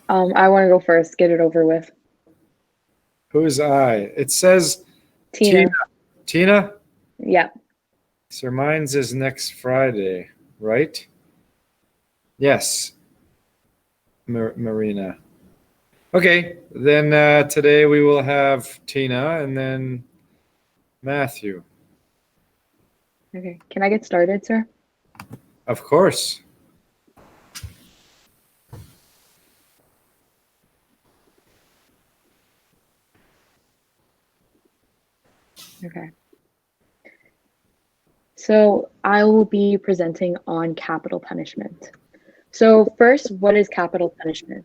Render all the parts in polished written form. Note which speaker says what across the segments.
Speaker 1: I want to go first. Get it over with.
Speaker 2: Who's I? It says Tina.
Speaker 1: Tina.
Speaker 2: Tina?
Speaker 1: Yeah.
Speaker 2: So mine's is next Friday, right? Yes, Marina. Okay, then today we will have Tina and then Matthew.
Speaker 1: Okay. Can I get started, sir?
Speaker 2: Of course.
Speaker 1: Okay. So I will be presenting on capital punishment. So first, what is capital punishment?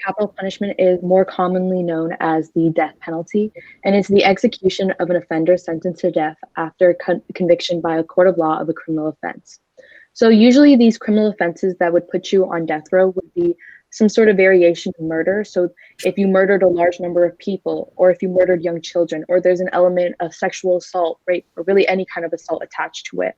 Speaker 1: Capital punishment is more commonly known as the death penalty, and it's the execution of an offender sentenced to death after conviction by a court of law of a criminal offense. So usually these criminal offenses that would put you on death row would be some sort of variation of murder. So if you murdered a large number of people, or if you murdered young children, or there's an element of sexual assault, rape, or really any kind of assault attached to it,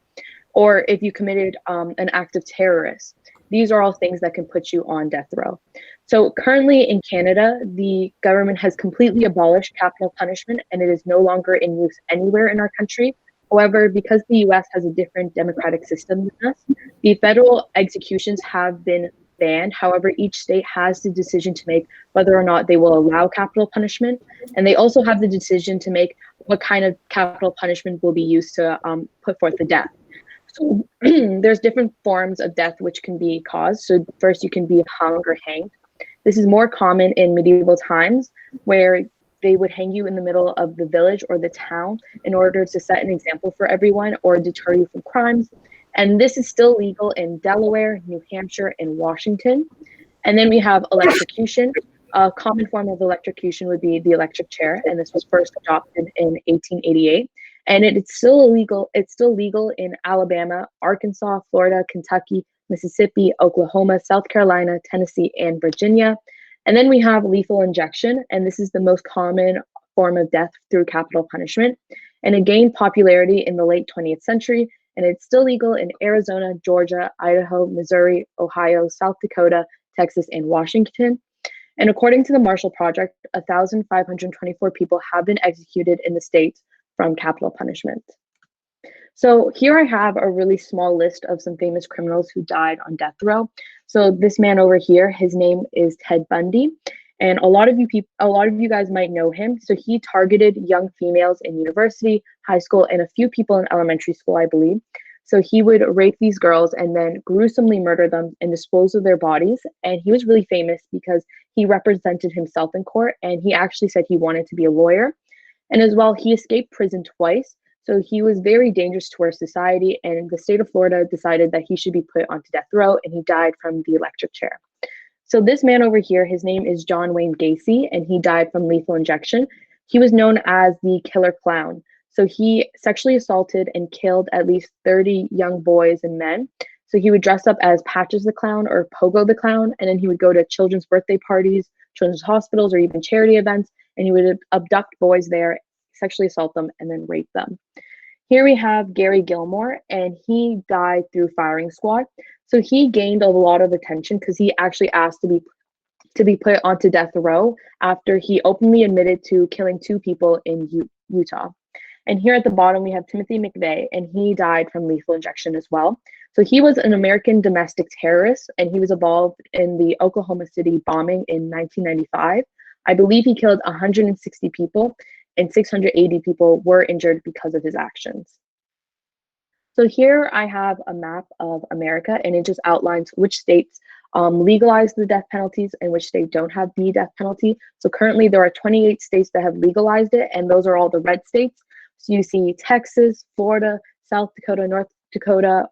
Speaker 1: or if you committed an act of terrorist. These are all things that can put you on death row. So currently in Canada, the government has completely abolished capital punishment and it is no longer in use anywhere in our country. However, because the US has a different democratic system than us, the federal executions have been banned. However, each state has the decision to make whether or not they will allow capital punishment. And they also have the decision to make what kind of capital punishment will be used to put forth the death. So there's different forms of death which can be caused. So first you can be hung or hanged. This is more common in medieval times where they would hang you in the middle of the village or the town in order to set an example for everyone or deter you from crimes. And this is still legal in Delaware, New Hampshire, and Washington. And then we have electrocution. A common form of electrocution would be the electric chair, and this was first adopted in 1888. And it's still illegal. It's still legal in Alabama, Arkansas, Florida, Kentucky, Mississippi, Oklahoma, South Carolina, Tennessee, and Virginia. And then we have lethal injection, and this is the most common form of death through capital punishment. And it gained popularity in the late 20th century, and it's still legal in Arizona, Georgia, Idaho, Missouri, Ohio, South Dakota, Texas, and Washington. And according to the Marshall Project, 1,524 people have been executed in the states from capital punishment. So here I have a really small list of some famous criminals who died on death row. So this man over here, his name is Ted Bundy. And a lot of you guys might know him. So he targeted young females in university, high school, and a few people in elementary school, I believe. So he would rape these girls and then gruesomely murder them and dispose of their bodies. And he was really famous because he represented himself in court and he actually said he wanted to be a lawyer. And as well, he escaped prison twice. So he was very dangerous to our society. And the state of Florida decided that he should be put onto death row and he died from the electric chair. So this man over here, his name is John Wayne Gacy, and he died from lethal injection. He was known as the killer clown. So he sexually assaulted and killed at least 30 young boys and men. So he would dress up as Patches the Clown or Pogo the Clown, and then he would go to children's birthday parties, children's hospitals, or even charity events, and he would abduct boys there, sexually assault them, and then rape them. Here we have Gary Gilmore, and he died through firing squad. So he gained a lot of attention because he actually asked to be put onto death row after he openly admitted to killing 2 people in Utah. And here at the bottom, we have Timothy McVeigh, and he died from lethal injection as well. So he was an American domestic terrorist, and he was involved in the Oklahoma City bombing in 1995. I believe he killed 160 people, and 680 people were injured because of his actions. So here I have a map of America, and it just outlines which states legalize the death penalties and which states don't have the death penalty. So currently there are 28 states that have legalized it, and those are all the red states. So you see Texas, Florida, South Dakota, North Dakota.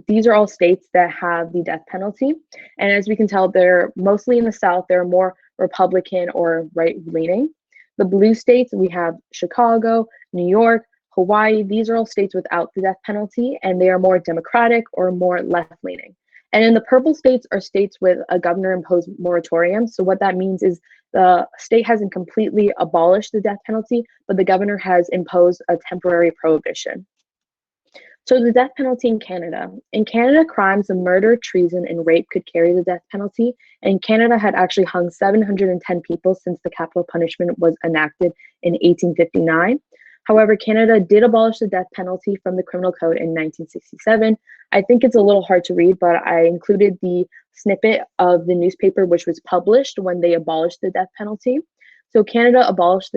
Speaker 1: These are all states that have the death penalty. And as we can tell, they're mostly in the South. They're more Republican or right-leaning. The blue states, we have Chicago, New York, Hawaii. These are all states without the death penalty, and they are more Democratic or more left-leaning. And in the purple states are states with a governor-imposed moratorium. So what that means is the state hasn't completely abolished the death penalty, but the governor has imposed a temporary prohibition. So the death penalty in Canada. In Canada, crimes of murder, treason, and rape could carry the death penalty. And Canada had actually hung 710 people since the capital punishment was enacted in 1859. However, Canada did abolish the death penalty from the Criminal Code in 1967. I think it's a little hard to read, but I included the snippet of the newspaper which was published when they abolished the death penalty. So Canada abolished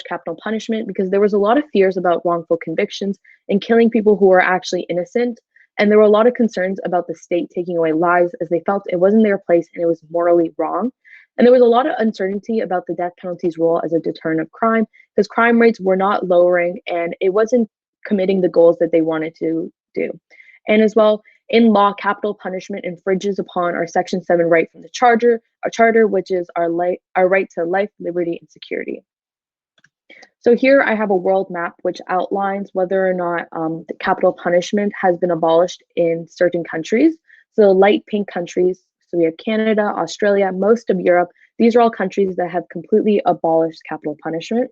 Speaker 1: capital punishment because there was a lot of fears about wrongful convictions and killing people who were actually innocent. And there were a lot of concerns about the state taking away lives as they felt it wasn't their place and it was morally wrong. And there was a lot of uncertainty about the death penalty's role as a deterrent of crime because crime rates were not lowering and it wasn't committing the goals that they wanted to do. And as well, in law, capital punishment infringes upon our Section 7 right from the charter, which is our right to life, liberty, and security. So here I have a world map which outlines whether or not the capital punishment has been abolished in certain countries. So light pink countries, so we have Canada, Australia, most of Europe. These are all countries that have completely abolished capital punishment.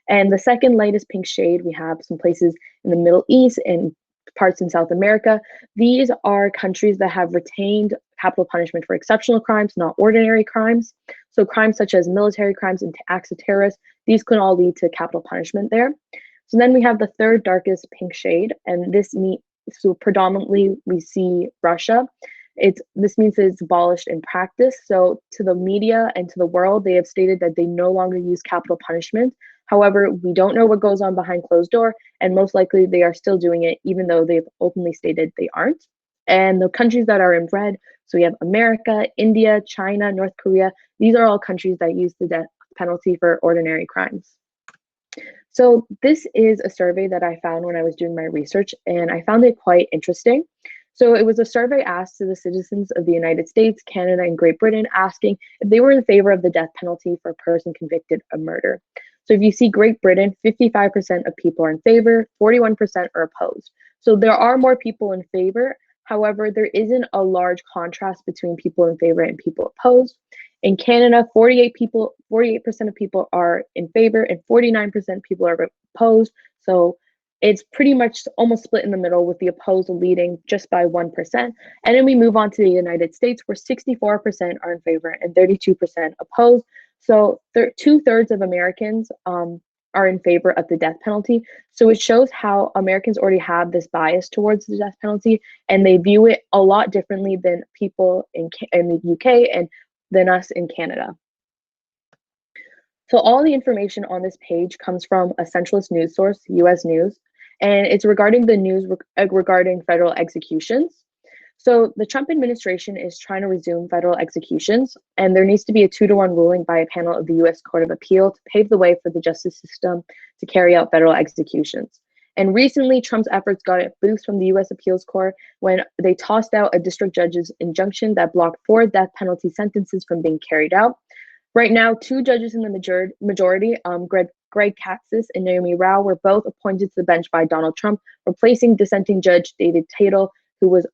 Speaker 1: And the second lightest pink shade, we have some places in the Middle East and parts in South America. These are countries that have retained capital punishment for exceptional crimes, not ordinary crimes. So crimes such as military crimes and acts of terrorists, these can all lead to capital punishment there. So then we have the third darkest pink shade, and so predominantly we see Russia. This means that it's abolished in practice. So to the media and to the world, they have stated that they no longer use capital punishment. However, we don't know what goes on behind closed door, and most likely they are still doing it, even though they've openly stated they aren't. And the countries that are in red, so we have America, India, China, North Korea. These are all countries that use the death penalty for ordinary crimes. So this is a survey that I found when I was doing my research, and I found it quite interesting. So it was a survey asked to the citizens of the United States, Canada, and Great Britain, asking if they were in favor of the death penalty for a person convicted of murder. So if you see Great Britain, 55% of people are in favor, 41% are opposed. So there are more people in favor. However, there isn't a large contrast between people in favor and people opposed. In Canada, 48% of people are in favor and 49% people are opposed. So it's pretty much almost split in the middle, with the opposed leading just by 1%. And then we move on to the United States, where 64% are in favor and 32% opposed. So 2/3 of Americans are in favor of the death penalty. So it shows how Americans already have this bias towards the death penalty, and they view it a lot differently than people in the UK and than us in Canada. So all the information on this page comes from a centralist news source, US News, and it's regarding the news regarding federal executions. So the Trump administration is trying to resume federal executions, and there needs to be a 2-to-1 ruling by a panel of the US Court of Appeal to pave the way for the justice system to carry out federal executions. And recently, Trump's efforts got a boost from the US Appeals Court when they tossed out a district judge's injunction that blocked 4 death penalty sentences from being carried out. Right now, 2 judges in the majority, Greg Katsas and Naomi Rao, were both appointed to the bench by Donald Trump, replacing dissenting Judge David Tatel, who was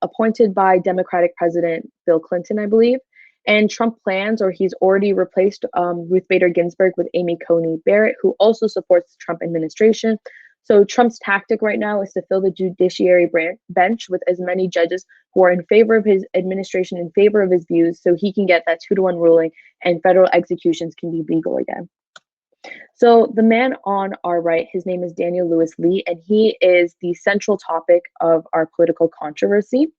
Speaker 1: appointed by Democratic President Bill Clinton, I believe. And Trump plans, or he's already replaced Ruth Bader Ginsburg with Amy Coney Barrett, who also supports the Trump administration. So Trump's tactic right now is to fill the judiciary bench with as many judges who are in favor of his administration, in favor of his views, so he can get that 2-to-1 ruling and federal executions can be legal again. So the man on our right, his name is Daniel Lewis Lee, and he is the central topic of our political controversy.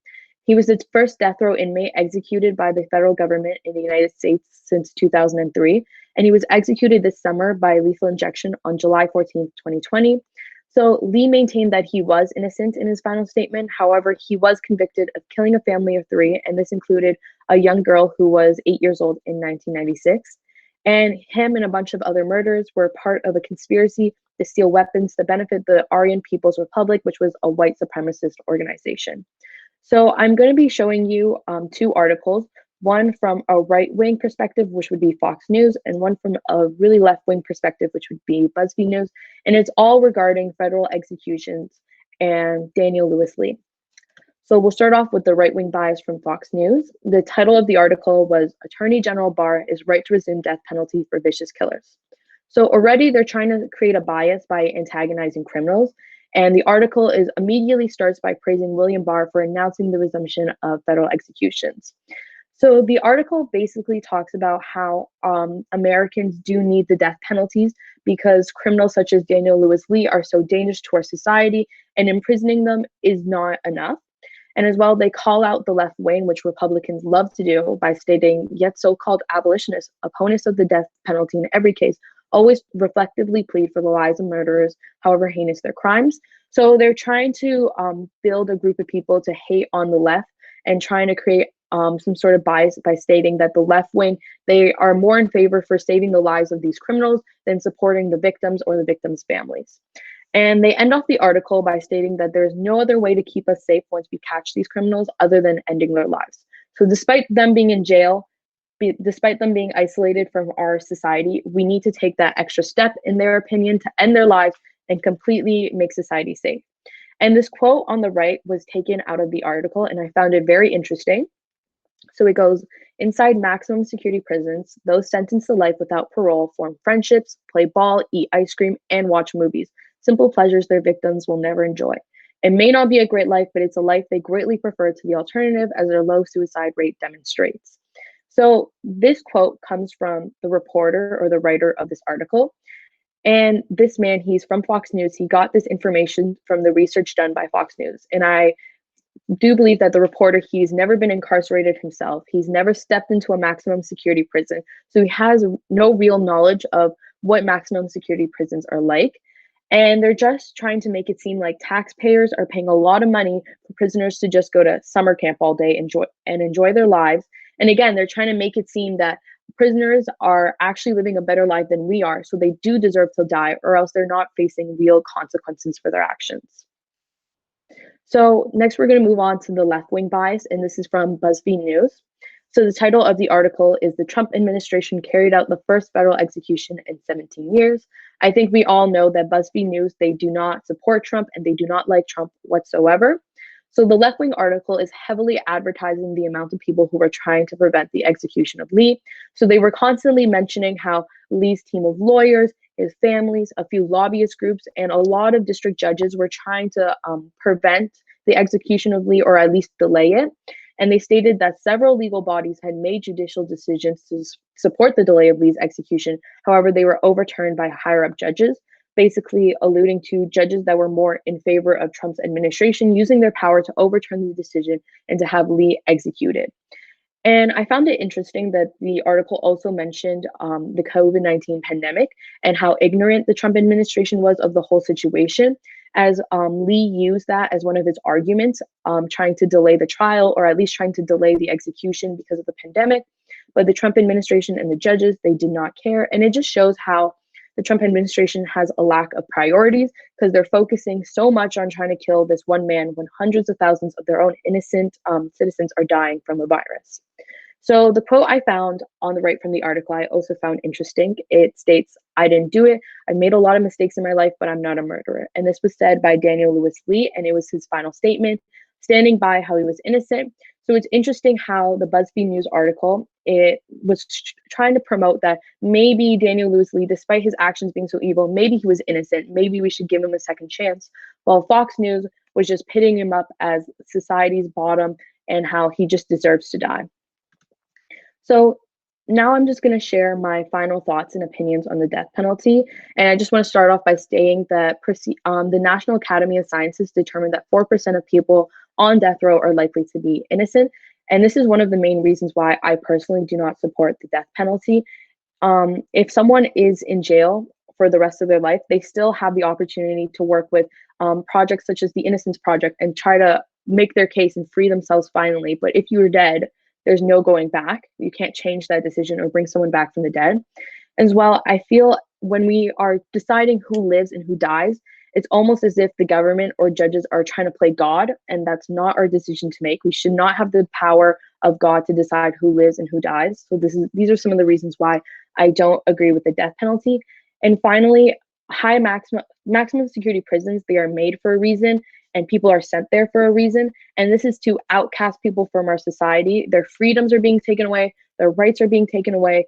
Speaker 1: He was the first death row inmate executed by the federal government in the United States since 2003, and he was executed this summer by lethal injection on July 14th, 2020. So Lee maintained that he was innocent in his final statement. However, he was convicted of killing a family of 3, and this included a young girl who was 8 years old in 1996. And him and a bunch of other murders were part of a conspiracy to steal weapons to benefit the Aryan People's Republic, which was a white supremacist organization. So I'm going to be showing you 2 articles, one from a right-wing perspective, which would be Fox News, and one from a really left-wing perspective, which would be BuzzFeed News. And it's all regarding federal executions and Daniel Lewis Lee. So we'll start off with the right-wing bias from Fox News. The title of the article was Attorney General Barr is right to resume death penalty for vicious killers. So already they're trying to create a bias by antagonizing criminals. And the article is immediately starts by praising William Barr for announcing the resumption of federal executions. So the article basically talks about how Americans do need the death penalties because criminals such as Daniel Lewis Lee are so dangerous to our society, and imprisoning them is not enough. And as well, they call out the left wing, which Republicans love to do, by stating, yet so-called abolitionists, opponents of the death penalty in every case, always reflectively plead for the lives of murderers, however heinous their crimes. So they're trying to build a group of people to hate on the left and trying to create some sort of bias by stating that the left wing, they are more in favor for saving the lives of these criminals than supporting the victims or the victims' families. And they end off the article by stating that there's no other way to keep us safe once we catch these criminals other than ending their lives. So despite them being in jail, despite them being isolated from our society, we need to take that extra step, in their opinion, to end their lives and completely make society safe. And this quote on the right was taken out of the article, and I found it very interesting. So it goes, inside maximum security prisons, those sentenced to life without parole form friendships, play ball, eat ice cream, and watch movies. Simple pleasures their victims will never enjoy. It may not be a great life, but it's a life they greatly prefer to the alternative, as their low suicide rate demonstrates. So this quote comes from the reporter or the writer of this article. And this man, he's from Fox News. He got this information from the research done by Fox News. And I do believe that the reporter, he's never been incarcerated himself. He's never stepped into a maximum security prison. So he has no real knowledge of what maximum security prisons are like. And they're just trying to make it seem like taxpayers are paying a lot of money for prisoners to just go to summer camp all day, enjoy their lives. And again, they're trying to make it seem that prisoners are actually living a better life than we are. So they do deserve to die, or else they're not facing real consequences for their actions. So next, we're going to move on to the left-wing bias, and this is from BuzzFeed News. So the title of the article is "The Trump Administration Carried Out the First Federal Execution in 17 Years." I think we all know that BuzzFeed News, they do not support Trump and they do not like Trump whatsoever. So the left-wing article is heavily advertising the amount of people who were trying to prevent the execution of Lee. So they were constantly mentioning how Lee's team of lawyers, his families, a few lobbyist groups, and a lot of district judges were trying to prevent the execution of Lee, or at least delay it. And they stated that several legal bodies had made judicial decisions to support the delay of Lee's execution. However, they were overturned by higher up judges, basically alluding to judges that were more in favor of Trump's administration using their power to overturn the decision and to have Lee executed. And I found it interesting that the article also mentioned the COVID-19 pandemic and how ignorant the Trump administration was of the whole situation, as Lee used that as one of his arguments, trying to delay the trial, or at least trying to delay the execution because of the pandemic. But the Trump administration and the judges, they did not care. And it just shows how the Trump administration has a lack of priorities, because they're focusing so much on trying to kill this one man when hundreds of thousands of their own innocent citizens are dying from a virus. So the quote I found on the right from the article, I also found interesting. It states, "I didn't do it. I've made a lot of mistakes in my life, but I'm not a murderer." And this was said by Daniel Lewis Lee, and it was his final statement, standing by how he was innocent. So it's interesting how the BuzzFeed News article, it was trying to promote that maybe Daniel Lewis Lee, despite his actions being so evil, maybe he was innocent. Maybe we should give him a second chance. While Fox News was just pitting him up as society's bottom and how he just deserves to die. So now I'm just going to share my final thoughts and opinions on the death penalty. And I just want to start off by saying that the National Academy of Sciences determined that 4% of people on death row are likely to be innocent. And this is one of the main reasons why I personally do not support the death penalty. If someone is in jail for the rest of their life, they still have the opportunity to work with projects such as the Innocence Project and try to make their case and free themselves finally. But if you're dead, there's no going back. You can't change that decision or bring someone back from the dead. As well, I feel when we are deciding who lives and who dies, it's almost as if the government or judges are trying to play God, and that's not our decision to make. We should not have the power of God to decide who lives and who dies. So these are some of the reasons why I don't agree with the death penalty. And finally, high maximum security prisons, they are made for a reason, and people are sent there for a reason. And this is to outcast people from our society. Their freedoms are being taken away. Their rights are being taken away.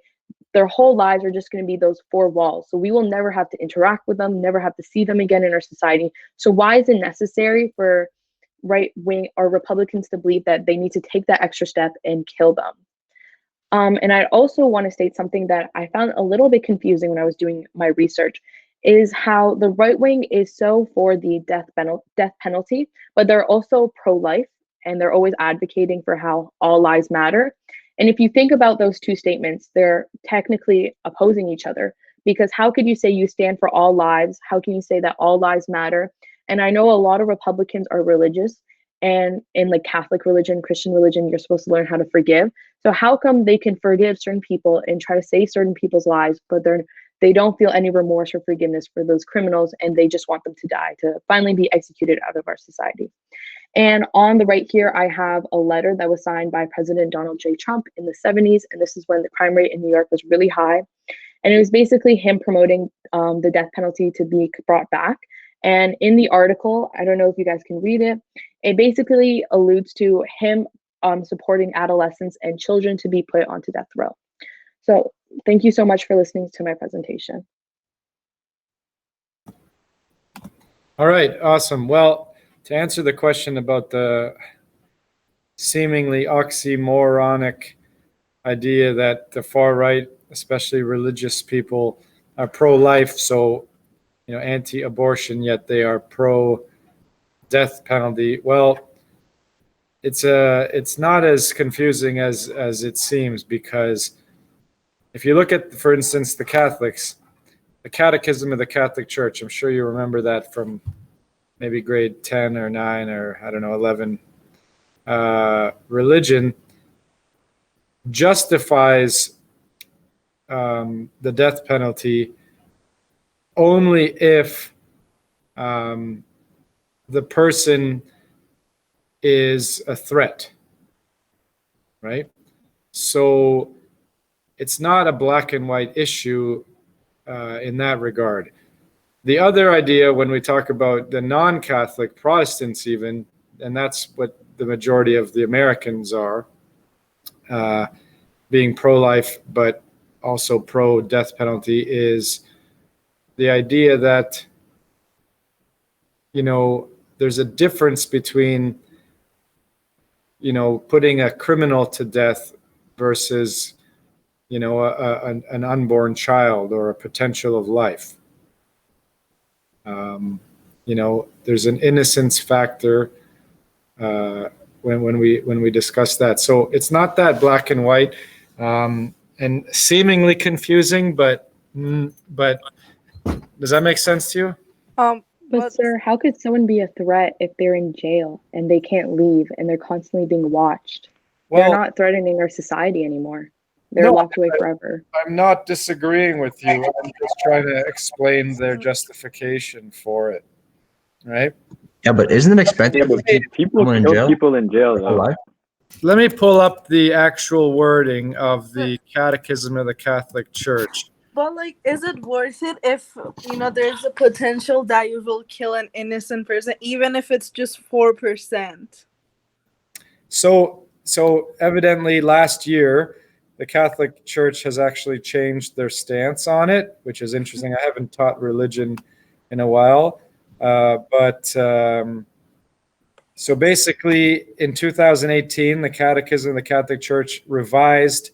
Speaker 1: their whole lives are just going to be those four walls. So we will never have to interact with them, never have to see them again in our society. So why is it necessary for right wing or Republicans to believe that they need to take that extra step and kill them? And I also want to state something that I found a little bit confusing when I was doing my research, is how the right wing is so for the death penalty, but they're also pro-life, and they're always advocating for how all lives matter. And if you think about those two statements, they're technically opposing each other, because how could you say you stand for all lives? How can you say that all lives matter? And I know a lot of Republicans are religious, and in like Catholic religion, Christian religion, you're supposed to learn how to forgive. So how come they can forgive certain people and try to save certain people's lives, but they don't feel any remorse or forgiveness for those criminals, and they just want them to die, to finally be executed out of our society? And on the right here, I have a letter that was signed by President Donald J. Trump in the 70s. And this is when the crime rate in New York was really high. And it was basically him promoting the death penalty to be brought back. And in the article, I don't know if you guys can read it, it basically alludes to him supporting adolescents and children to be put onto death row. So thank you so much for listening to my presentation.
Speaker 2: All right, awesome. Well, to answer the question about the seemingly oxymoronic idea that the far right, especially religious people, are pro-life, so anti-abortion, yet they are pro-death penalty. Well, it's not as confusing as it seems, because if you look at, for instance, the Catholics, the Catechism of the Catholic Church, I'm sure you remember that from maybe grade 10 or 9 or I don't know, 11. Religion justifies the death penalty only if the person is a threat, right? So it's not a black and white issue in that regard. The other idea, when we talk about the non-Catholic Protestants even, and that's what the majority of the Americans are, being pro-life but also pro-death penalty, is the idea that, there's a difference between, putting a criminal to death versus, an unborn child or a potential of life. There's an innocence factor when we discuss that. So it's not that black and white, and seemingly confusing, but does that make sense to you?
Speaker 1: But sir, how could someone be a threat if they're in jail and they can't leave and they're constantly being watched? They're not threatening our society anymore. They're locked away forever.
Speaker 2: I'm not disagreeing with you. I'm just trying to explain their justification for it, right?
Speaker 3: Yeah, but isn't it expensive to keep
Speaker 4: people
Speaker 3: someone in
Speaker 4: kill
Speaker 3: jail?
Speaker 4: people in jail, though.
Speaker 3: Alive?
Speaker 2: Let me pull up the actual wording of the Catechism of the Catholic Church.
Speaker 5: But is it worth it if there's a potential that you will kill an innocent person, even if it's just 4%?
Speaker 2: So evidently last year, the Catholic Church has actually changed their stance on it, which is interesting. I haven't taught religion in a while, so basically in 2018, the Catechism of the Catholic Church revised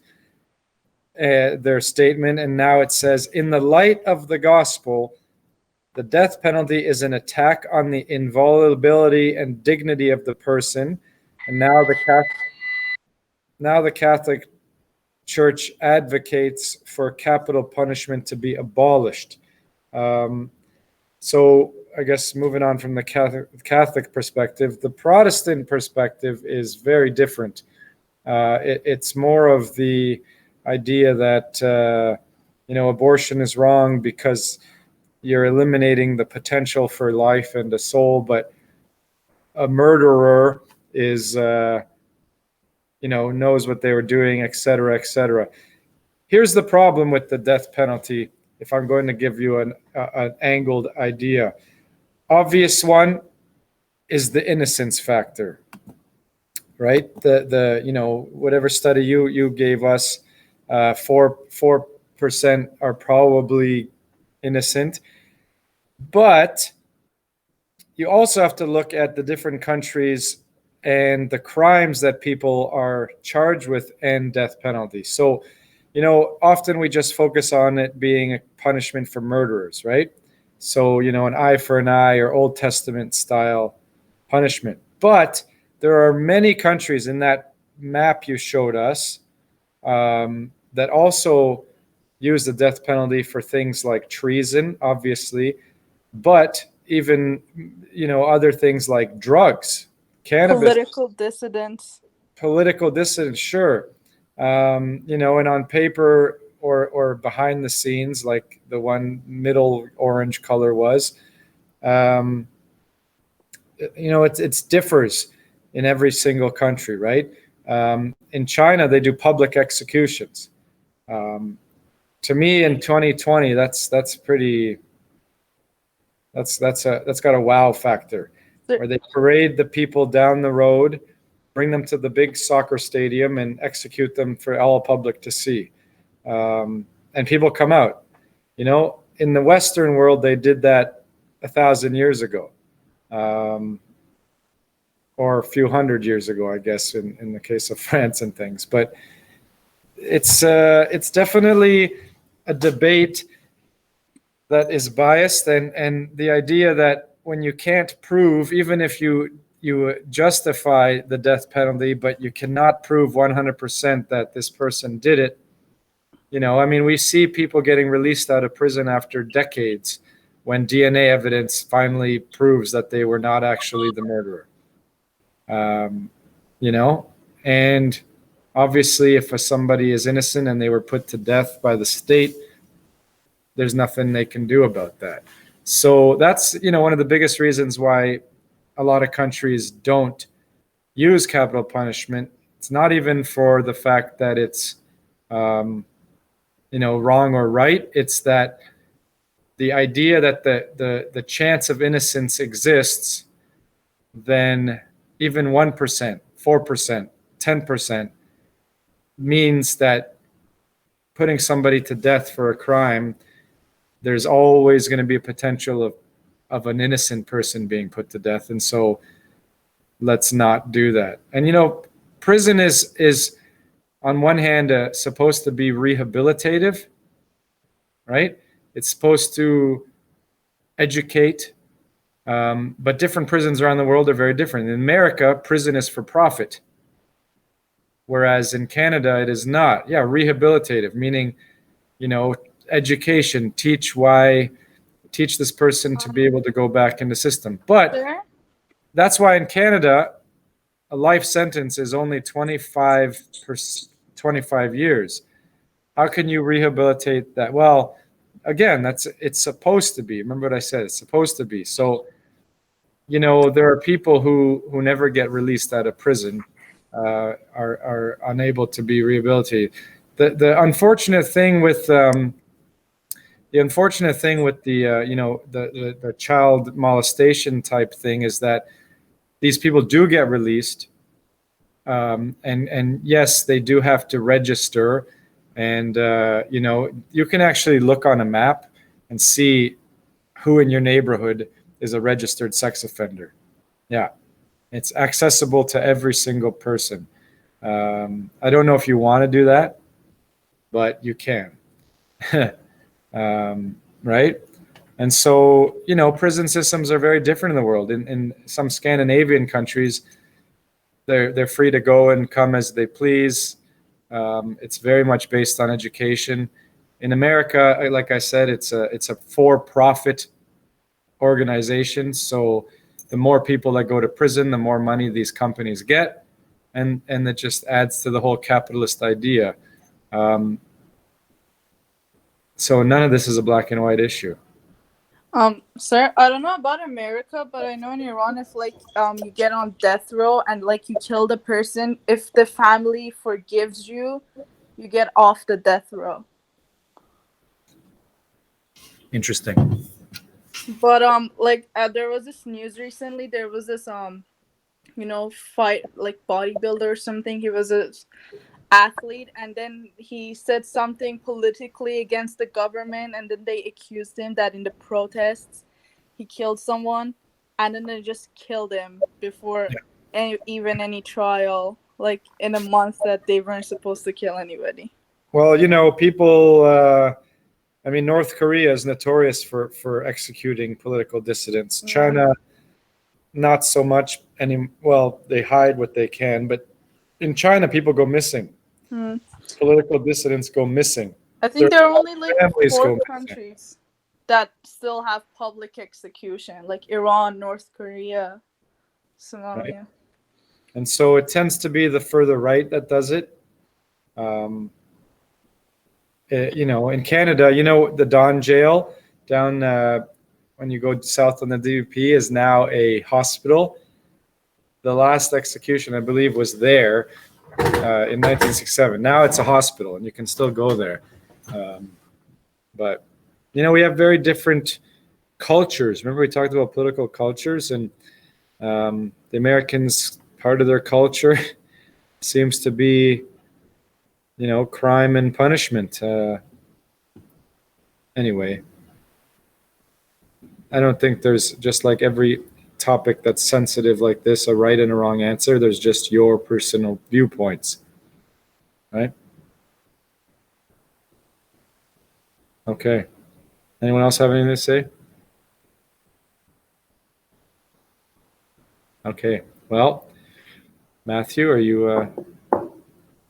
Speaker 2: their statement, and now it says, in the light of the gospel, the death penalty is an attack on the inviolability and dignity of the person, and now the Catholic Church advocates for capital punishment to be abolished. So I guess moving on from the Catholic perspective, the Protestant perspective is very different. It's more of the idea that abortion is wrong because you're eliminating the potential for life and a soul, but a murderer is knows what they were doing, etc., etc. Here's the problem with the death penalty, if I'm going to give you an angled idea. Obvious one is the innocence factor, right? The whatever study you gave us, 4% percent are probably innocent. But you also have to look at the different countries and the crimes that people are charged with and death penalty. So, often we just focus on it being a punishment for murderers, right? So, an eye for an eye or Old Testament style punishment. But there are many countries in that map you showed us that also use the death penalty for things like treason, obviously, but even, other things like drugs, cannabis,
Speaker 5: Political dissidents.
Speaker 2: sure. And on paper or behind the scenes, like the one middle orange color was, it differs in every single country, right? In China, they do public executions. To me, in 2020, that's pretty. That's got a wow factor, where they parade the people down the road, bring them to the big soccer stadium, and execute them for all public to see. And people come out. In the Western world, they did that 1,000 years ago. Or a few hundred years ago, I guess, in the case of France and things. But it's definitely a debate that is biased, and the idea that when you can't prove, even if you justify the death penalty, but you cannot prove 100% that this person did it. We see people getting released out of prison after decades when DNA evidence finally proves that they were not actually the murderer. And obviously if somebody is innocent and they were put to death by the state, there's nothing they can do about that. So that's, one of the biggest reasons why a lot of countries don't use capital punishment. It's not even for the fact that it's, wrong or right. It's that the idea that the chance of innocence exists, then even 1%, 4%, 10% means that putting somebody to death for a crime, there's always going to be a potential of an innocent person being put to death. And so let's not do that. And, prison is on one hand supposed to be rehabilitative, right? It's supposed to educate, but different prisons around the world are very different. In America, prison is for profit, whereas in Canada, it is not. Yeah, rehabilitative, meaning, education, teach this person to be able to go back in the system. But that's why in Canada, a life sentence is only 25 years. How can you rehabilitate that? Well, again, it's supposed to be. Remember what I said? It's supposed to be. So, there are people who never get released out of prison, are unable to be rehabilitated. The unfortunate thing with the child molestation type thing is that these people do get released, and yes, they do have to register, and you can actually look on a map and see who in your neighborhood is a registered sex offender. Yeah, it's accessible to every single person. I don't know if you want to do that, but you can. Right? And so, prison systems are very different in the world. In some Scandinavian countries, they're free to go and come as they please. It's very much based on education. In America, like I said, it's a for-profit organization. So the more people that go to prison, the more money these companies get, and that just adds to the whole capitalist idea. So none of this is a black and white issue.
Speaker 5: Sir, I don't know about America, but I know in Iran, if you get on death row and you kill the person, if the family forgives you, you get off the death row.
Speaker 2: Interesting.
Speaker 5: But there was this news recently. There was this fight, bodybuilder or something. He was a athlete, and then he said something politically against the government, and then they accused him that in the protests he killed someone, and then they just killed him before even any trial, like in a month that they weren't supposed to kill anybody.
Speaker 2: Well, people. I mean, North Korea is notorious for executing political dissidents. China, not so much. Well, they hide what they can, but in China, people go missing. Political dissidents go missing.
Speaker 5: I think there are only like
Speaker 2: families
Speaker 5: 4
Speaker 2: go missing.
Speaker 5: countries that still have public execution, like Iran, North Korea, Somalia.
Speaker 2: Right. And so it tends to be the further right that does it. In Canada, the Don Jail down when you go south on the DUP is now a hospital. The last execution, I believe, was there in 1967. Now it's a hospital, and you can still go there. But we have very different cultures. Remember, we talked about political cultures, and the Americans, part of their culture seems to be, crime and punishment. Anyway, I don't think there's, just like every topic that's sensitive like this, a right and a wrong answer. There's just your personal viewpoints, right? Okay. Anyone else have anything to say? Okay. Well, Matthew, are you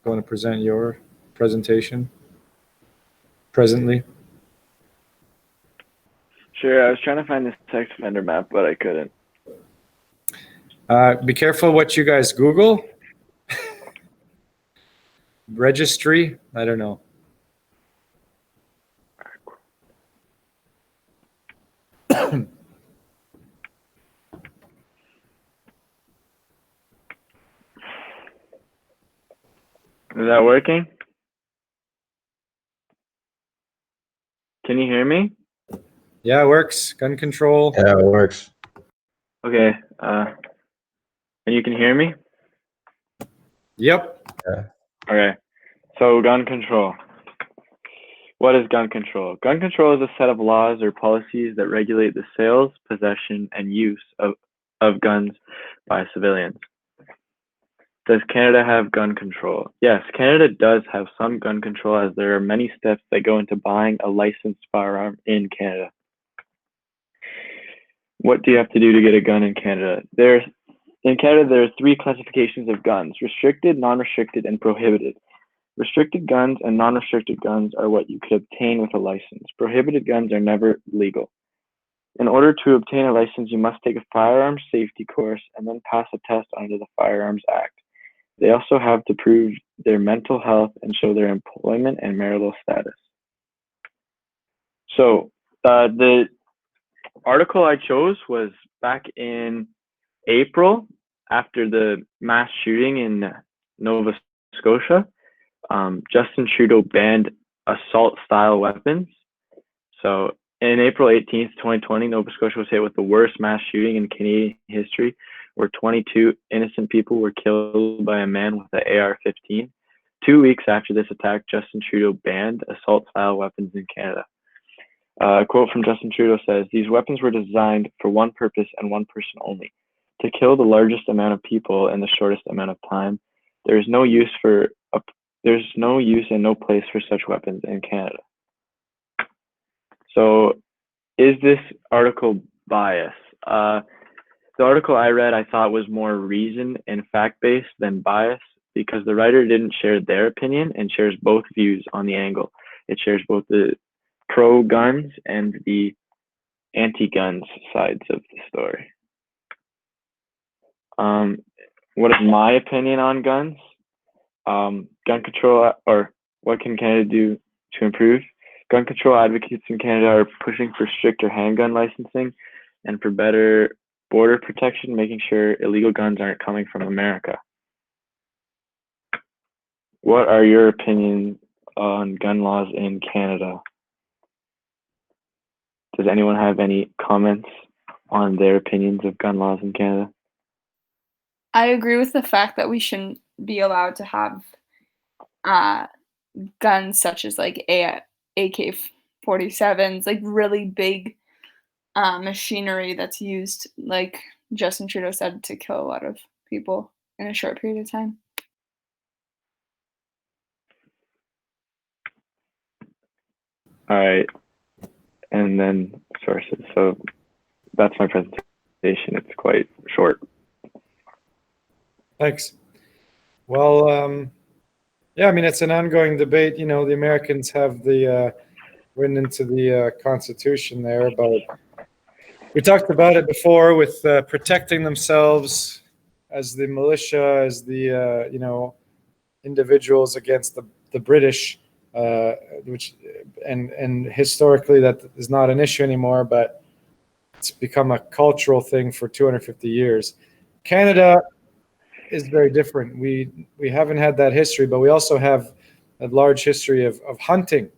Speaker 2: going to present your presentation presently?
Speaker 4: Sure. I was trying to find this sex offender map, but I couldn't.
Speaker 2: Be careful what you guys Google. Registry? I don't know.
Speaker 4: Is that working? Can you hear me?
Speaker 2: Yeah, it works. Gun control.
Speaker 3: Yeah, it works.
Speaker 4: Okay. And you can hear me?
Speaker 2: Yep.
Speaker 4: Okay. So gun control. What is gun control? Gun control is a set of laws or policies that regulate the sales, possession, and use of guns by civilians. Does Canada have gun control? Yes, Canada does have some gun control, as there are many steps that go into buying a licensed firearm in Canada. What do you have to do to get a gun in Canada? In Canada, there are 3 classifications of guns: restricted, non-restricted, and prohibited. Restricted guns and non-restricted guns are what you could obtain with a license. Prohibited guns are never legal. In order to obtain a license, you must take a firearms safety course and then pass a test under the Firearms Act. They also have to prove their mental health and show their employment and marital status. So the article I chose was back in April after the mass shooting in Nova Scotia. Justin Trudeau banned assault-style weapons. So in April 18th, 2020, Nova Scotia was hit with the worst mass shooting in Canadian history, where 22 innocent people were killed by a man with an AR-15. 2 weeks after this attack, Justin Trudeau banned assault-style weapons in Canada. A quote from Justin Trudeau says, "These weapons were designed for one purpose and one person only: to kill the largest amount of people in the shortest amount of time. There's no use and no place for such weapons in Canada." So, is this article biased? The article I read, I thought, was more reason and fact-based than bias, because the writer didn't share their opinion and shares both views on the angle. It shares both the pro-guns and the anti-guns sides of the story. What is my opinion on guns? Gun control, or what can Canada do to improve? Gun control advocates in Canada are pushing for stricter handgun licensing and for better border protection, making sure illegal guns aren't coming from America. What are your opinions on gun laws in Canada? Does anyone have any comments on their opinions of gun laws in Canada?
Speaker 6: I agree with the fact that we shouldn't be allowed to have guns such as like AK-47s, like really big machinery that's used, like Justin Trudeau said, to kill a lot of people in a short period of time.
Speaker 4: All right. And then sources. So that's my presentation. It's quite short.
Speaker 2: Thanks. Well, yeah, I mean, it's an ongoing debate. You know, the Americans have the written into the Constitution there, but we talked about it before with protecting themselves as the militia, as the you know, individuals against the British, which and historically that is not an issue anymore, but it's become a cultural thing for 250 years. Canada is very different. We haven't had that history, but we also have a large history of hunting,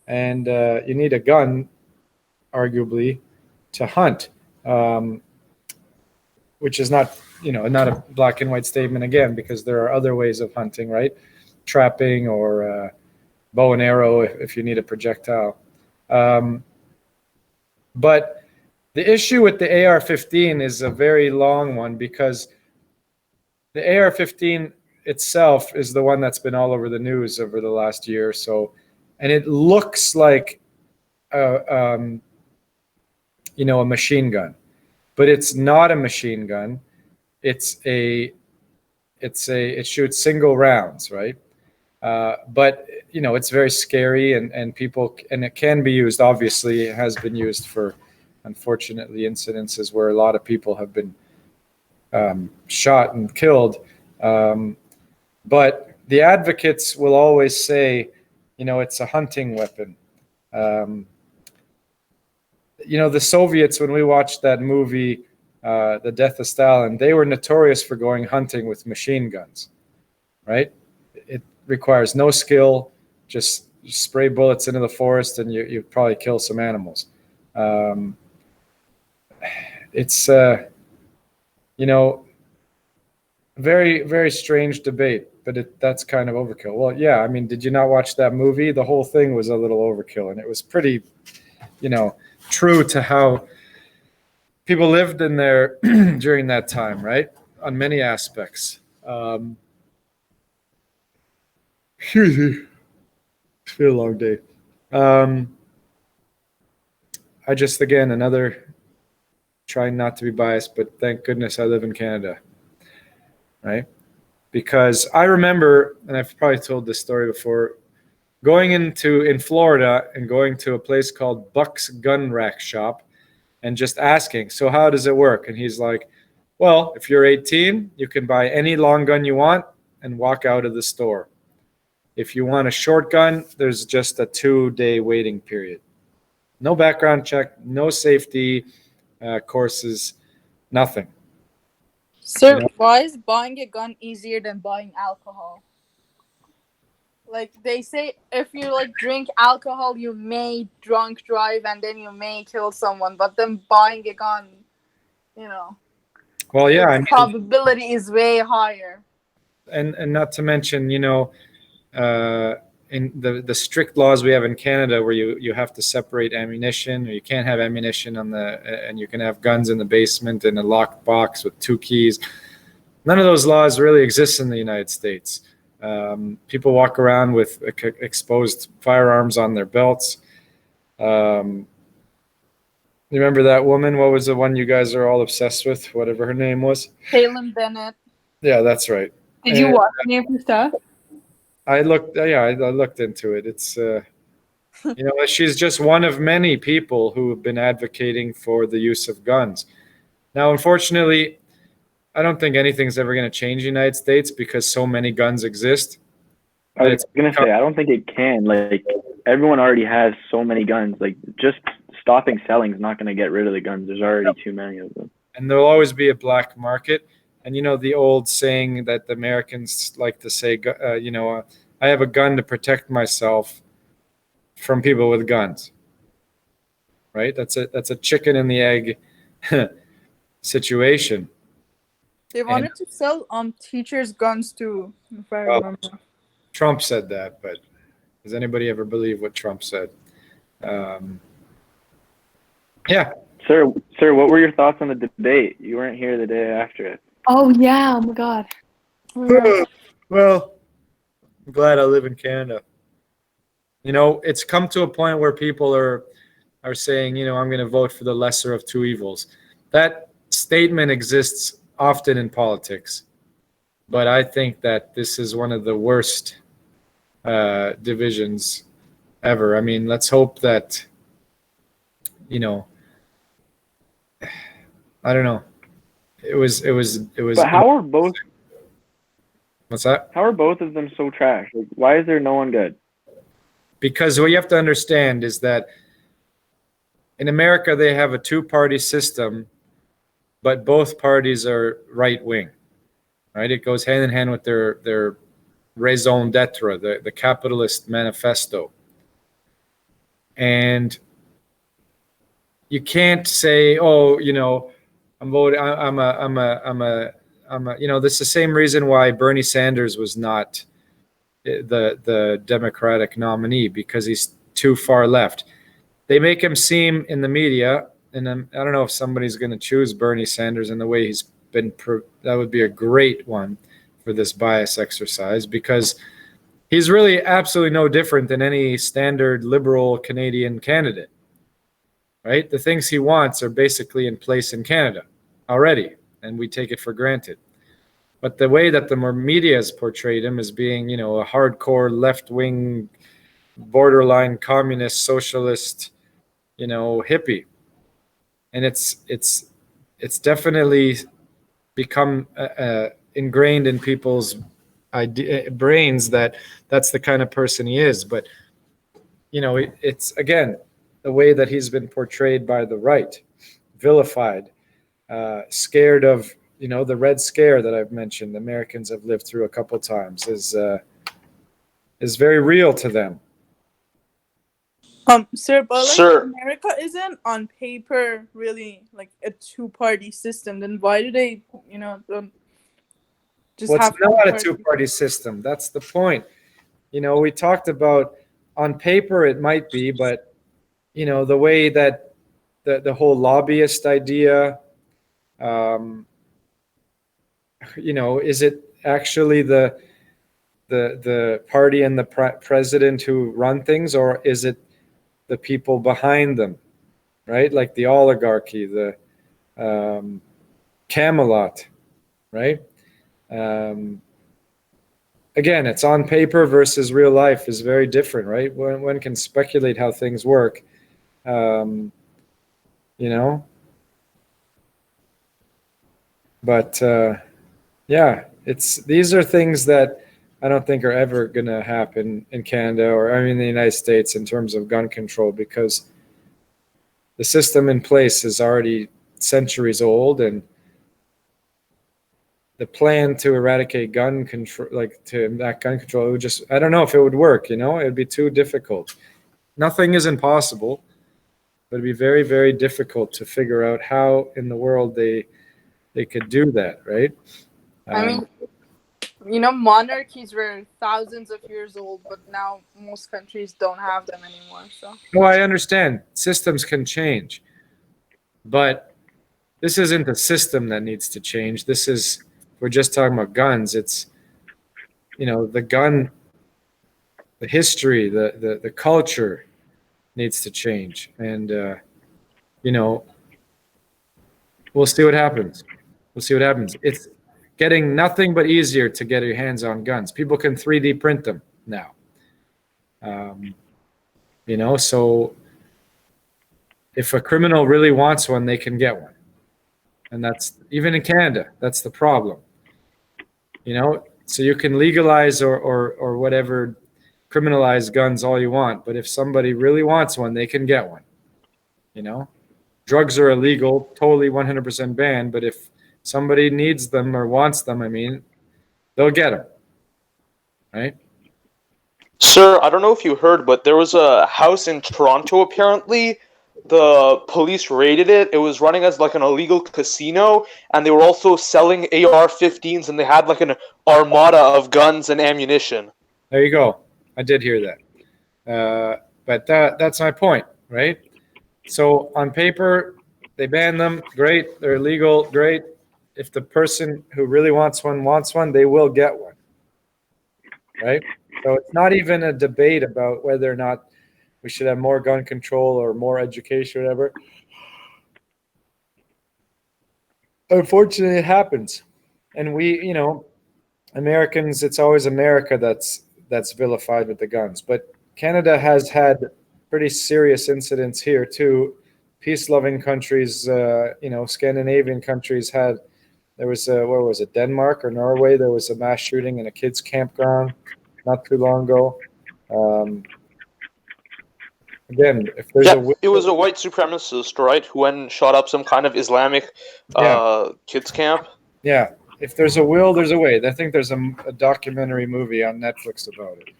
Speaker 2: and you need a gun, arguably, to hunt, which is not, you know, not a black and white statement again, because there are other ways of hunting, right? Trapping or bow and arrow if you need a projectile. But the issue with the AR-15 is a very long one, because the AR-15 itself is the one that's been all over the news over the last year or so, and it looks like you know, a machine gun, but it's not a machine gun. It shoots single rounds, right? But you know, it's very scary, and people, and it can be used. Obviously, it has been used for, unfortunately, incidences where a lot of people have been shot and killed. But the advocates will always say, you know, it's a hunting weapon. You know, the Soviets, when we watched that movie, The Death of Stalin, they were notorious for going hunting with machine guns, right? It requires no skill, just spray bullets into the forest and you probably kill some animals. It's, you know, very, very strange debate, but that's kind of overkill. Well, yeah, I mean, did you not watch that movie? The whole thing was a little overkill, and it was pretty, you know, true to how people lived in there during that time, right? On many aspects. Excuse me. It's been a long day. I just, again, another trying not to be biased, but thank goodness I live in Canada, right? Because I remember, and I've probably told this story before, going in Florida and going to a place called Buck's Gun Rack Shop and just asking, so how does it work? And he's like, well, if you're 18, you can buy any long gun you want and walk out of the store. If you want a short gun, there's just a 2-day waiting period. No background check, no safety courses, nothing.
Speaker 5: So
Speaker 2: You know?
Speaker 5: why is buying a gun easier than buying alcohol? Like they say, if you like drink alcohol, you may drunk drive and then you may kill someone. But then buying a gun, you know,
Speaker 2: Well, yeah,
Speaker 5: the
Speaker 2: I mean,
Speaker 5: probability is way higher.
Speaker 2: and not to mention, you know, in the strict laws we have in Canada, where you have to separate ammunition, or you can't have ammunition and you can have guns in the basement in a locked box with 2 keys. None of those laws really exist in the United States. People walk around with exposed firearms on their belts. You remember that woman? What was the one you guys are all obsessed with? Whatever her name was.
Speaker 5: Kaylin Bennett.
Speaker 2: Yeah, that's right.
Speaker 6: Did you watch any of her stuff?
Speaker 2: I looked. Yeah, I looked into it. It's you know, she's just one of many people who have been advocating for the use of guns. Now, unfortunately, I don't think anything's ever going to change in the United States because so many guns exist.
Speaker 4: I was gonna say, I don't think it can. Like, everyone already has so many guns. Like, just stopping selling is not gonna get rid of the guns. There's already too many of them.
Speaker 2: And there'll always be a black market. And you know the old saying that the Americans like to say, you know, I have a gun to protect myself from people with guns. Right? That's a chicken and the egg situation.
Speaker 5: They wanted to sell teachers' guns too, if I remember.
Speaker 2: Trump said that, but does anybody ever believe what Trump said? Yeah.
Speaker 4: Sir, what were your thoughts on the debate? You weren't here the day after it.
Speaker 6: Oh yeah, oh my god.
Speaker 2: Well, I'm glad I live in Canada. You know, it's come to a point where people are saying, you know, I'm going to vote for the lesser of two evils. That statement exists often in politics, but I think that this is one of the worst divisions ever. I mean, let's hope that, you know, I don't know. It was.
Speaker 4: But how are both?
Speaker 2: What's that?
Speaker 4: How are both of them so trash? Like, why is there no one good?
Speaker 2: Because what you have to understand is that in America they have a two-party system, but both parties are right-wing, right? It goes hand in hand with their raison d'etre, the capitalist manifesto. And you can't say, oh, you know, I'm voting. I'm a. You know, this is the same reason why Bernie Sanders was not the Democratic nominee, because he's too far left. They make him seem in the media, and I don't know if somebody's going to choose Bernie Sanders in the way he's been. That would be a great one for this bias exercise, because he's really absolutely no different than any standard liberal Canadian candidate. Right? The things he wants are basically in place in Canada already, and we take it for granted. But the way that the media has portrayed him as being, you know, a hardcore left-wing, borderline communist, socialist, you know, hippie, and it's definitely become ingrained in people's brains that that's the kind of person he is. But you know, it's again the way that he's been portrayed by the right, vilified, scared of, you know, the Red Scare that I've mentioned, Americans have lived through a couple times, is very real to them.
Speaker 5: Sir, but like
Speaker 7: Sir.
Speaker 5: America isn't on paper really like a two-party system. Then why do they, you know, just
Speaker 2: Well,
Speaker 5: have
Speaker 2: it's not a
Speaker 5: two-party-
Speaker 2: two-party system. That's the point. You know, we talked about on paper it might be, but you know, the way that the whole lobbyist idea, you know, is it actually the party and the president who run things, or is it the people behind them, right? Like the oligarchy, the Camelot, right? Again, it's on paper versus real life is very different, right? One can speculate how things work, you know, but yeah, these are things that I don't think are ever going to happen in Canada, or I mean the United States, in terms of gun control, because the system in place is already centuries old, and the plan to eradicate gun control, like to enact gun control, it would just, I don't know if it would work, you know, it would be too difficult. Nothing is impossible, but it'd be very, very difficult to figure out how in the world they could do that, right?
Speaker 5: I mean, you know, monarchies were thousands of years old, but now most countries don't have them anymore. So.
Speaker 2: Well, I understand systems can change, but this isn't a system that needs to change. This is, we're just talking about guns. It's, you know, the gun, the history, the culture needs to change. And, you know, we'll see what happens. We'll see what happens. It's getting nothing but easier to get your hands on guns. People can 3D print them now. You know, so if a criminal really wants one, they can get one. And that's, even in Canada, that's the problem. You know, so you can legalize or whatever, criminalize guns all you want, but if somebody really wants one, they can get one. You know, drugs are illegal, totally 100% banned, but if somebody needs them or wants them, I mean, they'll get them, right?
Speaker 7: Sir, I don't know if you heard, but there was a house in Toronto, apparently. The police raided it. It was running as like an illegal casino, and they were also selling AR-15s, and they had like an armada of guns and ammunition.
Speaker 2: There you go. I did hear that. But that's my point, right? So on paper, they ban them. Great. They're illegal. Great. If the person who really wants one, they will get one, right? So it's not even a debate about whether or not we should have more gun control or more education or whatever. Unfortunately, it happens. And we, Americans, it's always America that's vilified with the guns. But Canada has had pretty serious incidents here too. Peace-loving countries, Scandinavian countries had. There was where was it, Denmark or Norway? There was a mass shooting in a kids' campground not too long ago. Again, if there's
Speaker 7: it was a white supremacist, right, who went and shot up some kind of Islamic kids camp.
Speaker 2: Yeah, if there's a will, there's a way. I think there's a documentary movie on Netflix about it.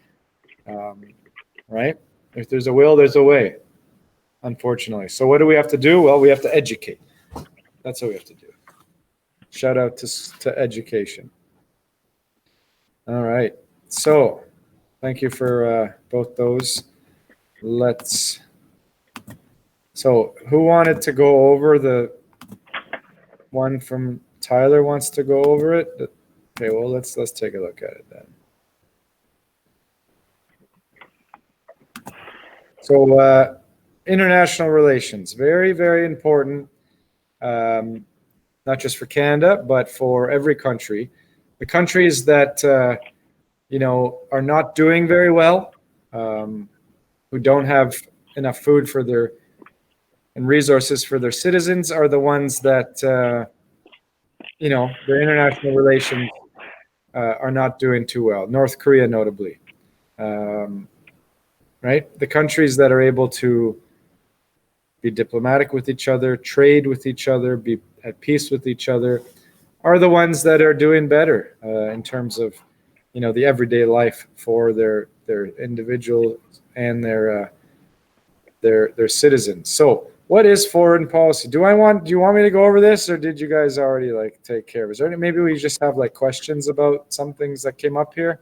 Speaker 2: Right? If there's a will, there's a way. Unfortunately, so what do we have to do? Well, we have to educate. That's what we have to do. Shout out to education. All right. So, thank you for both those. So who wanted to go over the one from Tyler wants to go over it? Okay, well, let's take a look at it then. So international relations, very, very important, not just for Canada, but for every country. The countries that, are not doing very well, who don't have enough food for and resources for their citizens are the ones that, their international relations are not doing too well. North Korea, notably. Right? The countries that are able to be diplomatic with each other, trade with each other, be at peace with each other, are the ones that are doing better in terms of, the everyday life for their individual and their citizens. So, what is foreign policy? Do you want me to go over this, or did you guys already take care of it? Is there maybe we just have questions about some things that came up here?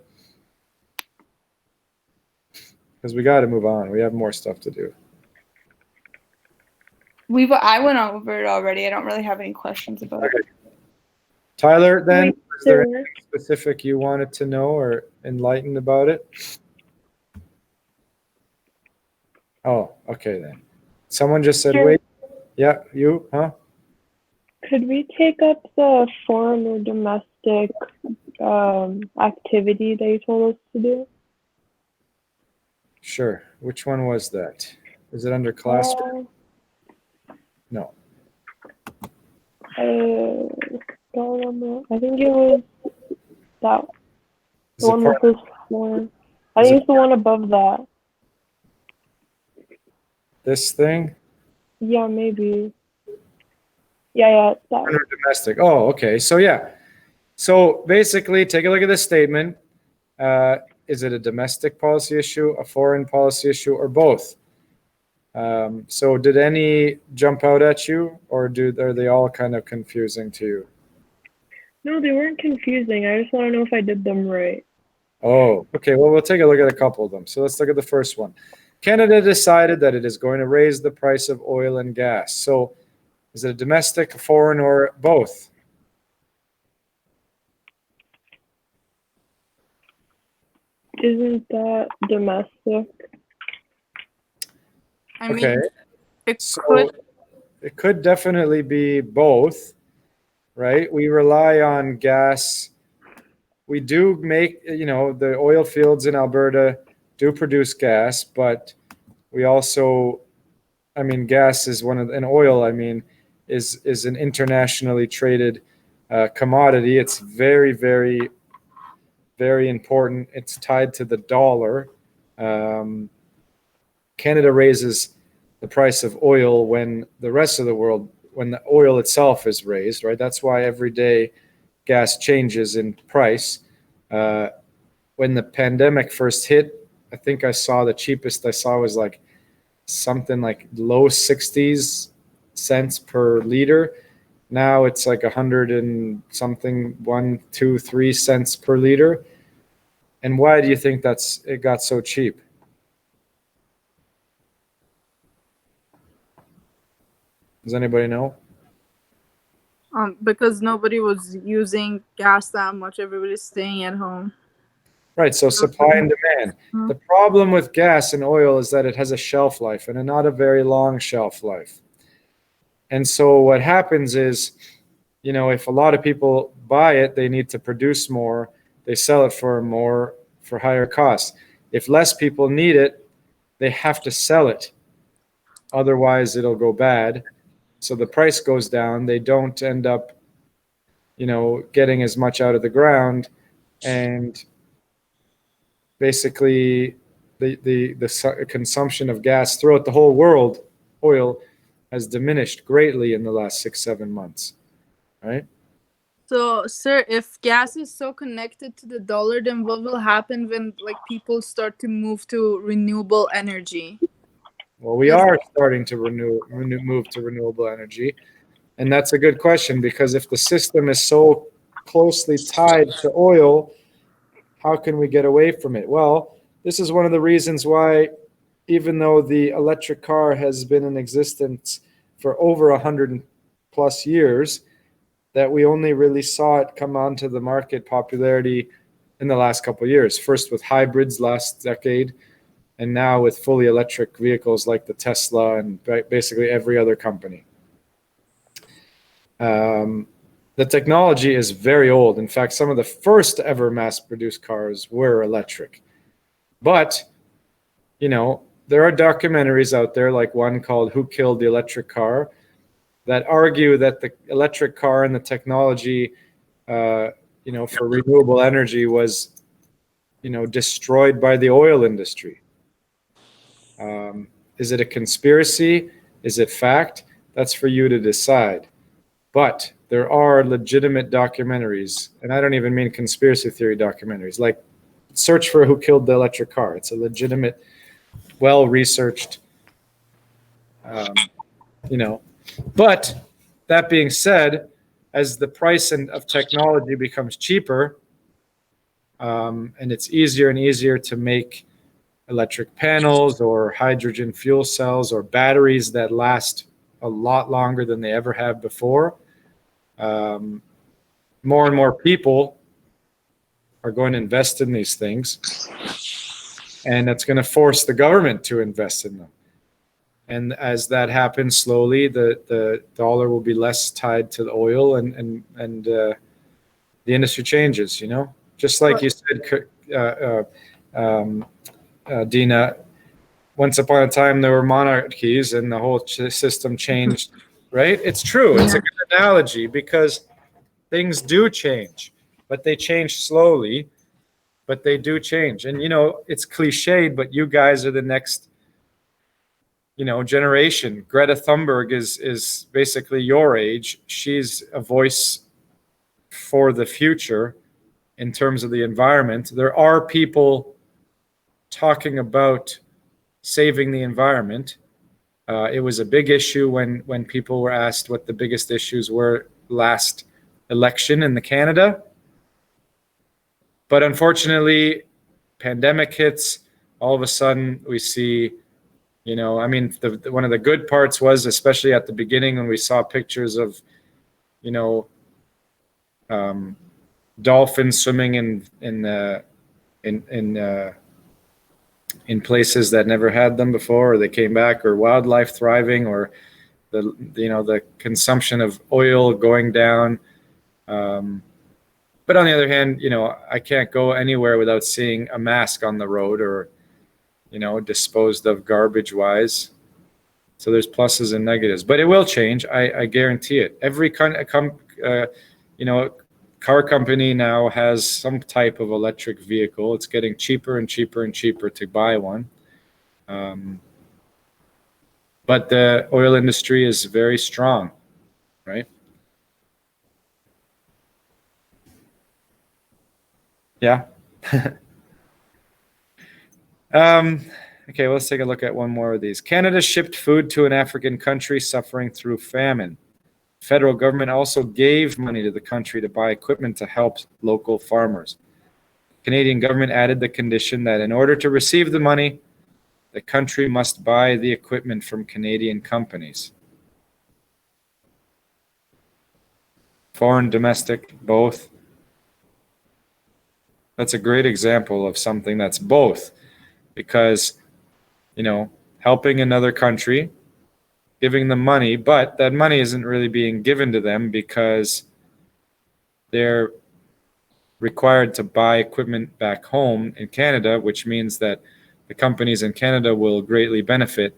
Speaker 2: Because we got to move on. We have more stuff to do.
Speaker 6: I went over it already. I don't really have any questions about it.
Speaker 2: Tyler, then, is there anything specific you wanted to know or enlightened about it? Oh, okay then. Someone just said, wait. Yeah, you, huh?
Speaker 8: Could we take up the foreign or domestic activity that you told us to do?
Speaker 2: Sure. Which one was that? Is it under class? No.
Speaker 8: I don't remember. I think it was that. The one with this one. I think it's the one above that.
Speaker 2: This thing?
Speaker 8: Yeah, maybe. Yeah, it's that.
Speaker 2: Under domestic. Oh, okay. So yeah. So basically, take a look at this statement. Is it a domestic policy issue, a foreign policy issue, or both? So did any jump out at you, or are they all kind of confusing to you?
Speaker 8: No, they weren't confusing. I just want to know if I did them right.
Speaker 2: Oh, okay. Well, we'll take a look at a couple of them. So let's look at the first one. Canada decided that it is going to raise the price of oil and gas. So is it a domestic, foreign, or both?
Speaker 8: Isn't that domestic?
Speaker 5: I mean,
Speaker 2: Okay.
Speaker 5: it
Speaker 2: could definitely be both, right? We rely on gas. We do make, the oil fields in Alberta do produce gas, but we also, gas is and oil, is an internationally traded commodity. It's very, very, very important. It's tied to the dollar. Canada raises the price of oil when the rest of the world, when the oil itself is raised, right? That's why every day gas changes in price. When the pandemic first hit, I think I saw the cheapest I saw was something like low 60s cents per liter. Now it's 100 and something, 1, 2, 3 cents per liter. And why do you think it got so cheap? Does anybody know?
Speaker 5: Because nobody was using gas that much. Everybody's staying at home.
Speaker 2: Right, so supply and demand. The problem with gas and oil is that it has a shelf life and not a very long shelf life. And so what happens is, if a lot of people buy it, they need to produce more. They sell it for higher costs. If less people need it, they have to sell it. Otherwise, it'll go bad. So the price goes down. They don't end up, getting as much out of the ground. And basically, the consumption of gas throughout the whole world, oil, has diminished greatly in the last 6-7 months, right?
Speaker 5: So, sir, if gas is so connected to the dollar, then what will happen when people start to move to renewable energy?
Speaker 2: Well, we are starting to move to renewable energy, and that's a good question, because if the system is so closely tied to oil, how can we get away from it? Well, this is one of the reasons why, even though the electric car has been in existence for over 100+ years, that we only really saw it come onto the market popularity in the last couple of years. First with hybrids last decade, and now with fully electric vehicles like the Tesla and basically every other company. The technology is very old. In fact, some of the first ever mass-produced cars were electric. But, there are documentaries out there, like one called Who Killed the Electric Car, that argue that the electric car and the technology, for renewable energy was, destroyed by the oil industry. Is it a conspiracy? Is it fact? That's for you to decide. But there are legitimate documentaries, and I don't even mean conspiracy theory documentaries, like search for Who Killed the Electric Car. It's a legitimate, well-researched, But that being said, as the price of technology becomes cheaper, and it's easier and easier to make electric panels or hydrogen fuel cells or batteries that last a lot longer than they ever have before, more and more people are going to invest in these things, and that's going to force the government to invest in them. And as that happens slowly, the dollar will be less tied to the oil, and the industry changes. Just like you said, Dina. Once upon a time, there were monarchies, and the whole system changed. Right? It's true. It's a good analogy, because things do change, but they change slowly. But they do change, and it's cliched, but you guys are the next generation. Greta Thunberg is basically your age. She's a voice for the future in terms of the environment. There are people talking about saving the environment. It was a big issue when people were asked what the biggest issues were last election in Canada. But unfortunately, pandemic hits. All of a sudden, we see one of the good parts was, especially at the beginning, when we saw pictures of, dolphins swimming in places that never had them before, or they came back, or wildlife thriving, or the consumption of oil going down. But on the other hand, I can't go anywhere without seeing a mask on the road, or disposed of garbage-wise. So there's pluses and negatives, but it will change. I guarantee it. Every car company now has some type of electric vehicle. It's getting cheaper and cheaper and cheaper to buy one. But the oil industry is very strong, right? Yeah. Okay, let's take a look at one more of these. Canada shipped food to an African country suffering through famine. Federal government also gave money to the country to buy equipment to help local farmers. Canadian government added the condition that in order to receive the money, the country must buy the equipment from Canadian companies. Foreign, domestic, both. That's a great example of something that's both, because, helping another country, giving them money, but that money isn't really being given to them because they're required to buy equipment back home in Canada, which means that the companies in Canada will greatly benefit,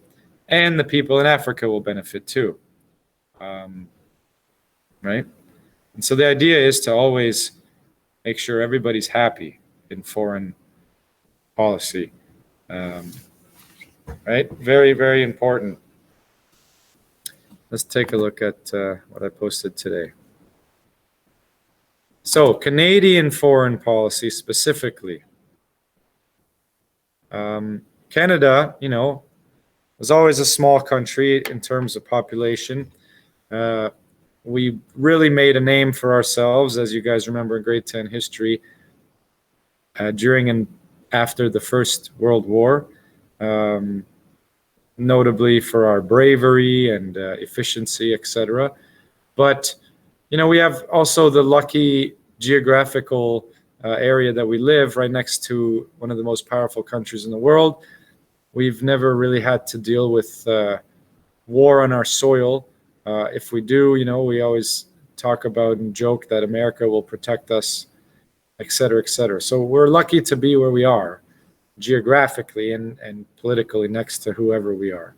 Speaker 2: and the people in Africa will benefit too. Right? And so the idea is to always make sure everybody's happy in foreign policy. Right? Very, very important. Let's take a look at what I posted today. So, Canadian foreign policy specifically. Canada, was always a small country in terms of population. We really made a name for ourselves, as you guys remember in grade 10 history, during and after the First World War, notably for our bravery and efficiency, etc. But, we have also the lucky geographical area that we live right next to one of the most powerful countries in the world. We've never really had to deal with war on our soil. If we do, we always talk about and joke that America will protect us, et cetera, et cetera. So we're lucky to be where we are geographically and politically next to whoever we are.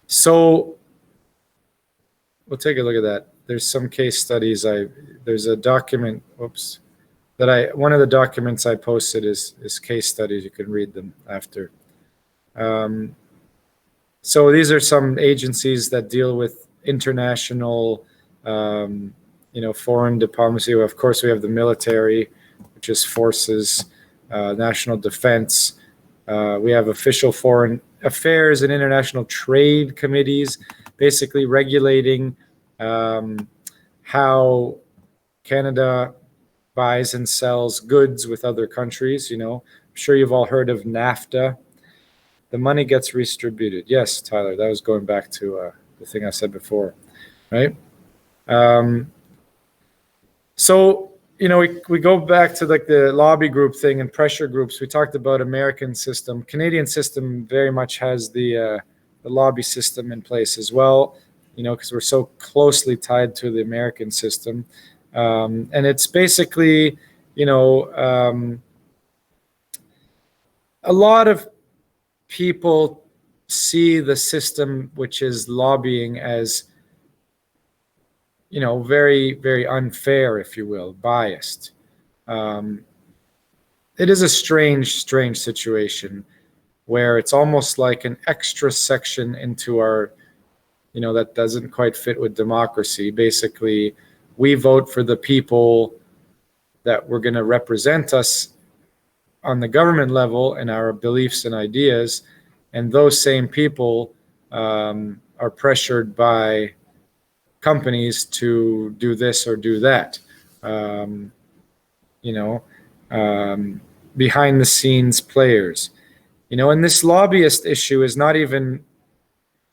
Speaker 2: So we'll take a look at that. There's some case studies. There's a document, one of the documents I posted is case studies. You can read them after. So these are some agencies that deal with international, foreign diplomacy. Of course, we have the military, which is forces, national defense. We have official foreign affairs and international trade committees, basically regulating how Canada buys and sells goods with other countries. I'm sure you've all heard of NAFTA. The money gets redistributed. Yes, Tyler, that was going back to the thing I said before, right? So, we go back to like the lobby group thing and pressure groups. We talked about American system. Canadian system very much has the lobby system in place as well, because we're so closely tied to the American system. And it's basically, a lot of people see the system, which is lobbying, as, very, very unfair, if you will, biased. It is a strange situation where it's almost like an extra section into our, that doesn't quite fit with democracy. Basically, we vote for the people that were going to represent us on the government level and our beliefs and ideas, and those same people are pressured by companies to do this or do that. Behind the scenes players, and this lobbyist issue is not even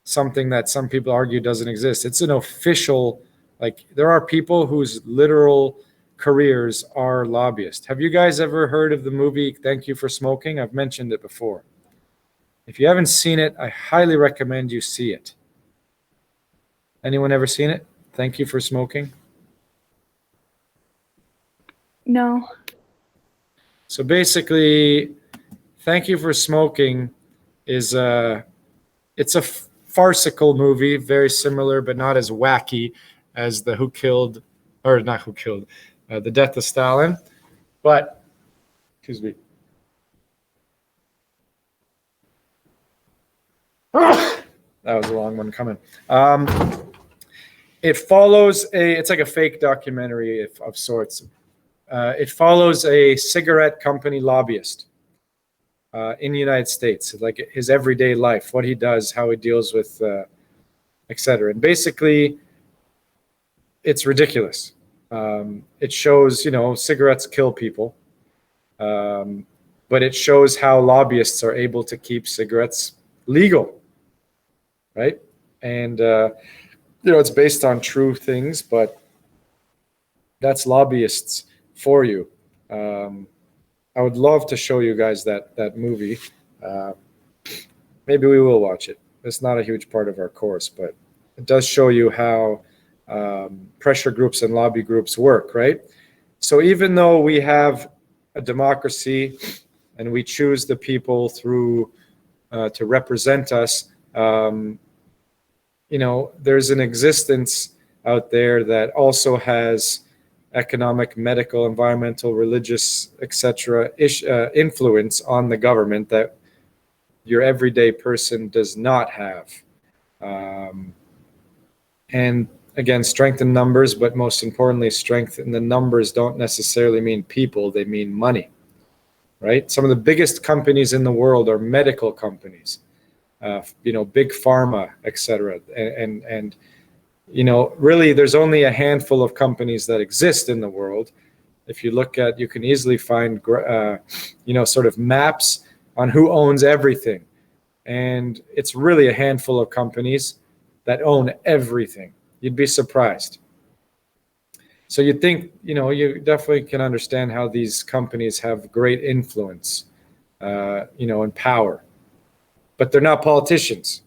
Speaker 2: something that some people argue doesn't exist. It's an official, there are people whose literal careers are lobbyists. Have you guys ever heard of the movie Thank You for Smoking? I've mentioned it before. If you haven't seen it, I highly recommend you see it. Anyone ever seen it? Thank You for Smoking?
Speaker 6: No.
Speaker 2: So basically, Thank You for Smoking is it's a farcical movie, very similar but not as wacky as the The Death of Stalin. But, excuse me. That was a long one coming. It follows it's like a fake documentary of sorts. It follows a cigarette company lobbyist in the United States, like his everyday life, what he does, how he deals with, etc. And basically, it's ridiculous. It shows, cigarettes kill people, but it shows how lobbyists are able to keep cigarettes legal, right? And it's based on true things, but that's lobbyists for you. I would love to show you guys that movie. Maybe we will watch it. It's not a huge part of our course, but it does show you how pressure groups and lobby groups work, right? So even though we have a democracy and we choose the people through to represent us, there's an existence out there that also has economic, medical, environmental, religious, etc. Influence on the government that your everyday person does not have. And again, strength in numbers, but most importantly, strength in the numbers don't necessarily mean people, they mean money, right? Some of the biggest companies in the world are medical companies, big pharma, etc. And really there's only a handful of companies that exist in the world. If you look at, you can easily find, sort of maps on who owns everything. And it's really a handful of companies that own everything. You'd be surprised. So you'd think, you definitely can understand how these companies have great influence, and power, but they're not politicians.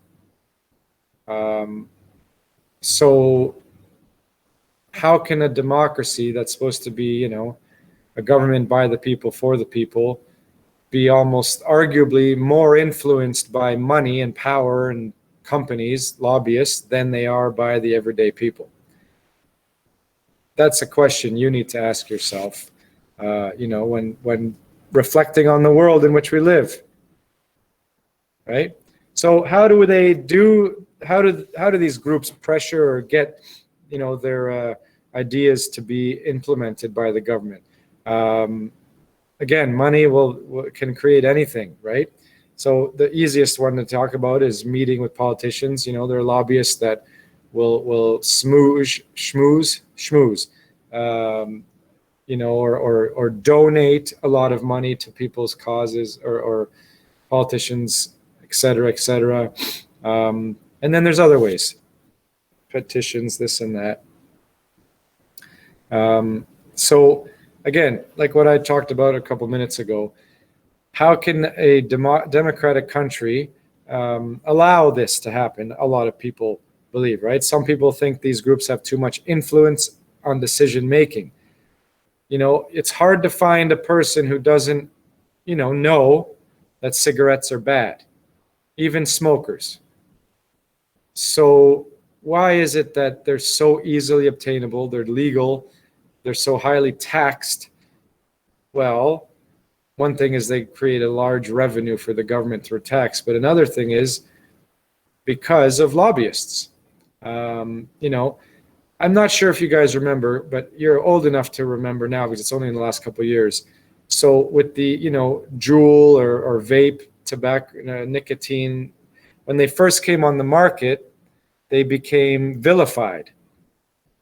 Speaker 2: So how can a democracy that's supposed to be, a government by the people, for the people, be almost arguably more influenced by money and power and companies, lobbyists, than they are by the everyday people? That's a question you need to ask yourself, when reflecting on the world in which we live, right? So how do these groups pressure or get, their ideas to be implemented by the government? Again, money can create anything, right? So the easiest one to talk about is meeting with politicians. There are lobbyists that will schmooze, or donate a lot of money to people's causes or politicians, et cetera. And then there's other ways, petitions, this and that. So again, like what I talked about a couple minutes ago, how can a democratic country allow this to happen? A lot of people believe, right? Some people think these groups have too much influence on decision making. It's hard to find a person who doesn't, know that cigarettes are bad, even smokers. So why is it that they're so easily obtainable, they're legal, they're so highly taxed? Well, one thing is they create a large revenue for the government through tax, but another thing is because of lobbyists. I'm not sure if you guys remember, but you're old enough to remember now because it's only in the last couple of years. So with the, Juul or vape, tobacco, nicotine, when they first came on the market, they became vilified,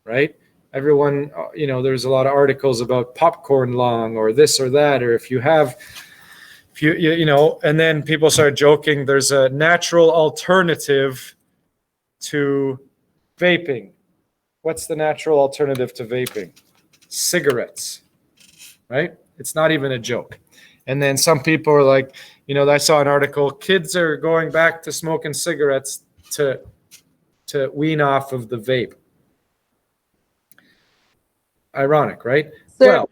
Speaker 2: right? Everyone, there's a lot of articles about popcorn lung or this or that, or if you, and then people start joking, there's a natural alternative to vaping. What's the natural alternative to vaping? Cigarettes, right? It's not even a joke. And then some people are like, I saw an article, kids are going back to smoking cigarettes to wean off of the vape. Ironic, right?
Speaker 5: Sir.
Speaker 2: Well,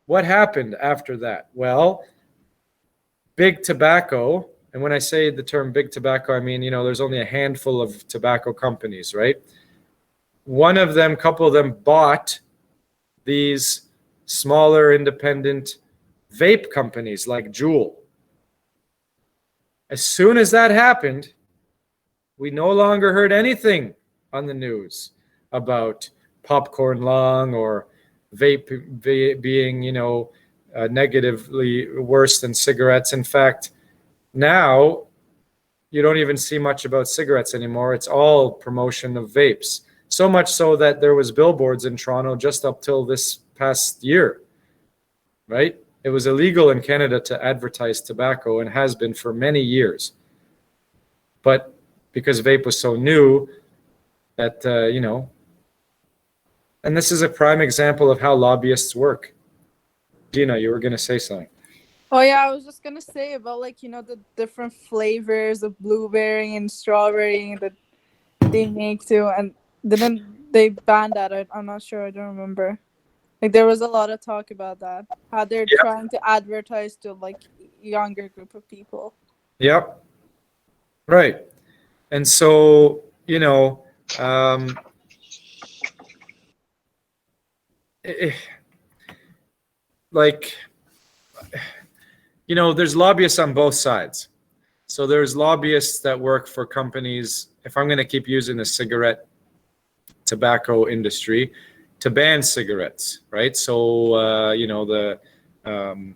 Speaker 2: what happened after that? Well, big tobacco, and when I say the term big tobacco, I mean, there's only a handful of tobacco companies, right? Couple of them bought these smaller independent vape companies like Juul. As soon as that happened, we no longer heard anything on the news about popcorn lung or vape being, negatively worse than cigarettes. In fact, now you don't even see much about cigarettes anymore. It's all promotion of vapes. So much so that there was billboards in Toronto just up till this past year, right? It was illegal in Canada to advertise tobacco and has been for many years. But because vape was so new that, and this is a prime example of how lobbyists work. Dina, you were going to say something.
Speaker 5: Oh yeah, I was just gonna say about the different flavors of blueberry and strawberry that they make too, and then they banned that. I'm not sure. I don't remember. Like there was a lot of talk about that. How they're trying to advertise to younger group of people.
Speaker 2: Yep. Right. And so, there's lobbyists on both sides. So there's lobbyists that work for companies, if I'm going to keep using the cigarette tobacco industry, to ban cigarettes, right? So, and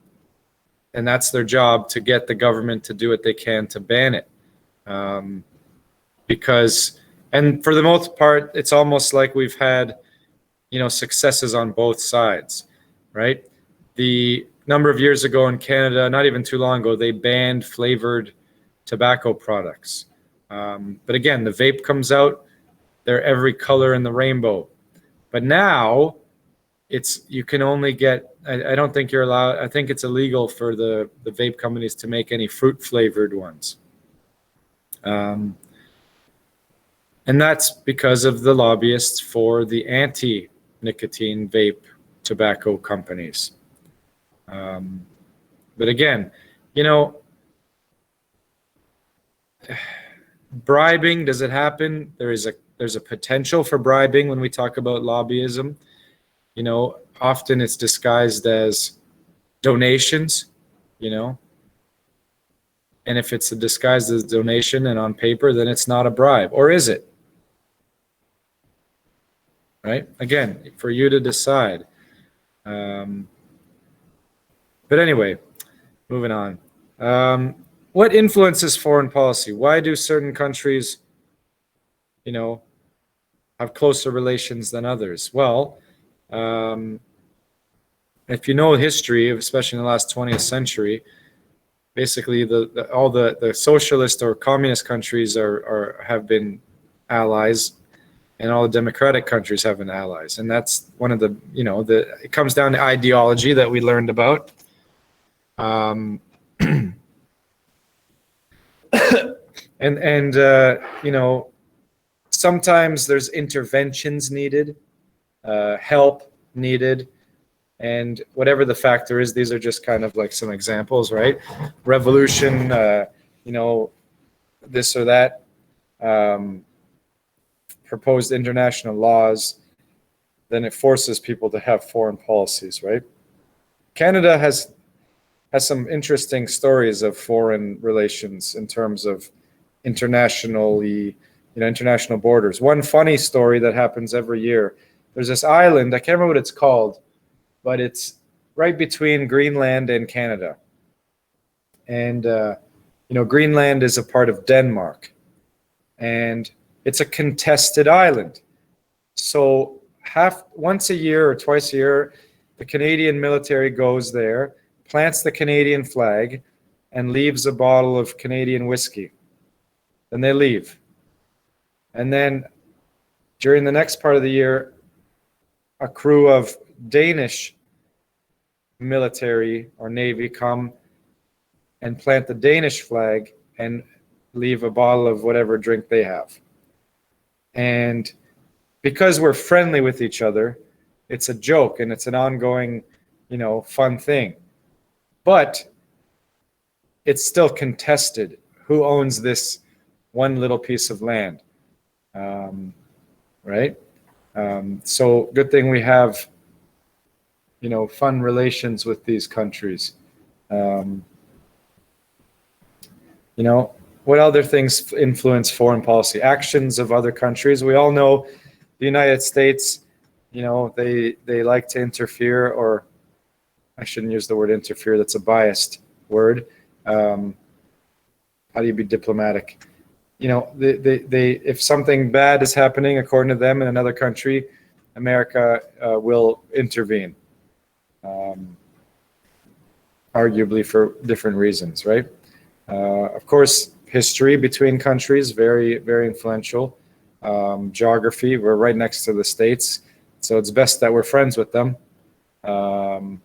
Speaker 2: that's their job, to get the government to do what they can to ban it. And for the most part, it's almost like we've had, successes on both sides, right? The number of years ago in Canada, not even too long ago, they banned flavored tobacco products. But again, the vape comes out, they're every color in the rainbow. But now you can only get, I don't think you're allowed, I think it's illegal for the vape companies to make any fruit flavored ones. And that's because of the lobbyists for the anti-nicotine vape tobacco companies. But again, bribing, does it happen? There's a potential for bribing when we talk about lobbyism. Often it's disguised as donations, and if it's disguised as donation and on paper, then it's not a bribe. Or is it? Right? Again, for you to decide. But anyway, moving on. What influences foreign policy? Why do certain countries, have closer relations than others? Well, if you know history, especially in the last 20th century, basically all the socialist or communist countries have been allies, and all the democratic countries have been allies. And that's one of the, it comes down to ideology that we learned about. Sometimes there's interventions needed, help needed, and whatever the factor is, these are just kind of like some examples, right? Revolution, this or that, proposed international laws, then it forces people to have foreign policies, right? Canada has some interesting stories of foreign relations in terms of international borders. One funny story that happens every year, there's this island, I can't remember what it's called, but it's right between Greenland and Canada. And, Greenland is a part of Denmark. And it's a contested island. So once a year or twice a year, the Canadian military goes there, plants the Canadian flag, and leaves a bottle of Canadian whiskey. Then they leave. And then during the next part of the year, a crew of Danish military or navy come and plant the Danish flag and leave a bottle of whatever drink they have. And because we're friendly with each other, it's a joke and it's an ongoing, fun thing. But it's still contested. Who owns this one little piece of land? Right? So good thing we have, fun relations with these countries. What other things influence foreign policy? Actions of other countries. We all know the United States, they like to interfere, or I shouldn't use the word interfere, that's a biased word. How do you be diplomatic? if something bad is happening according to them in another country, America will intervene, arguably for different reasons, right? Of course, history between countries, very, very influential. Geography, we're right next to the States, so it's best that we're friends with them, et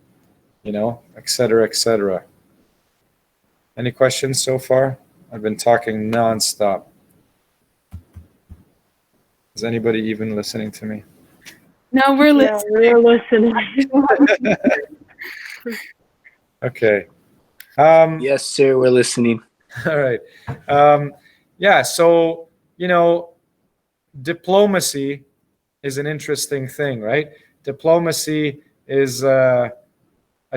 Speaker 2: cetera, et cetera. Any questions so far? I've been talking nonstop. Is anybody even listening to me?
Speaker 6: No, we're
Speaker 8: Yeah,
Speaker 6: listening.
Speaker 8: we're listening.
Speaker 2: Okay.
Speaker 9: Yes, sir, we're listening.
Speaker 2: All right. Yeah, so, diplomacy is an interesting thing, right? Diplomacy is a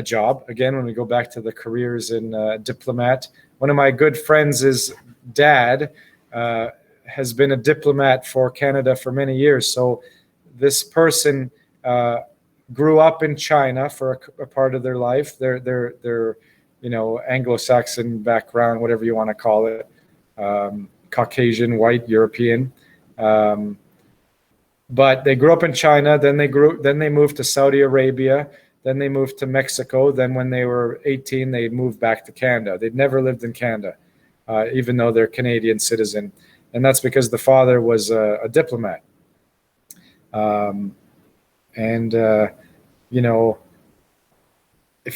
Speaker 2: job. Again, when we go back to the careers in diplomat, one of my good friends' dad has been a diplomat for Canada for many years. So this person grew up in China for a part of their life. They're Anglo-Saxon background, whatever you want to call it, Caucasian, white, European. But they grew up in China. Then they moved to Saudi Arabia. Then they moved to Mexico. Then when they were 18, they moved back to Canada. They'd never lived in Canada, even though they're Canadian citizen. And that's because the father was a diplomat. If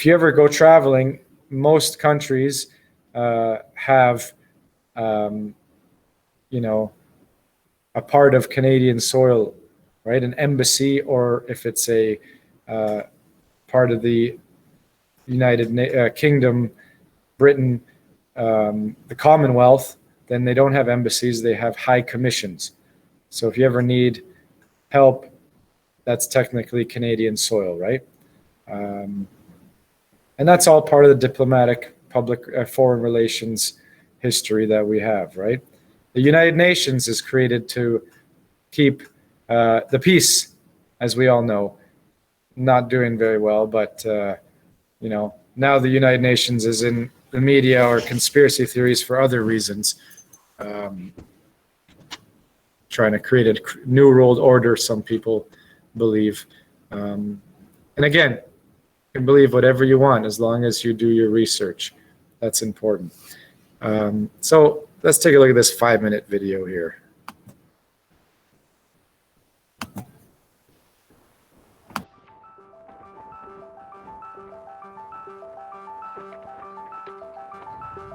Speaker 2: you ever go traveling, most countries have, a part of Canadian soil, right? An embassy, or if it's a part of the United Kingdom, Britain, the Commonwealth, then they don't have embassies, they have high commissions. So if you ever need help, that's technically Canadian soil, right? And that's all part of the diplomatic public foreign relations history that we have, right? The United Nations is created to keep the peace, as we all know. Not doing very well, but now the United Nations is in the media or conspiracy theories for other reasons, trying to create a new world order, some people believe. And again, you can believe whatever you want as long as you do your research. That's important. So let's take a look at this 5-minute video here.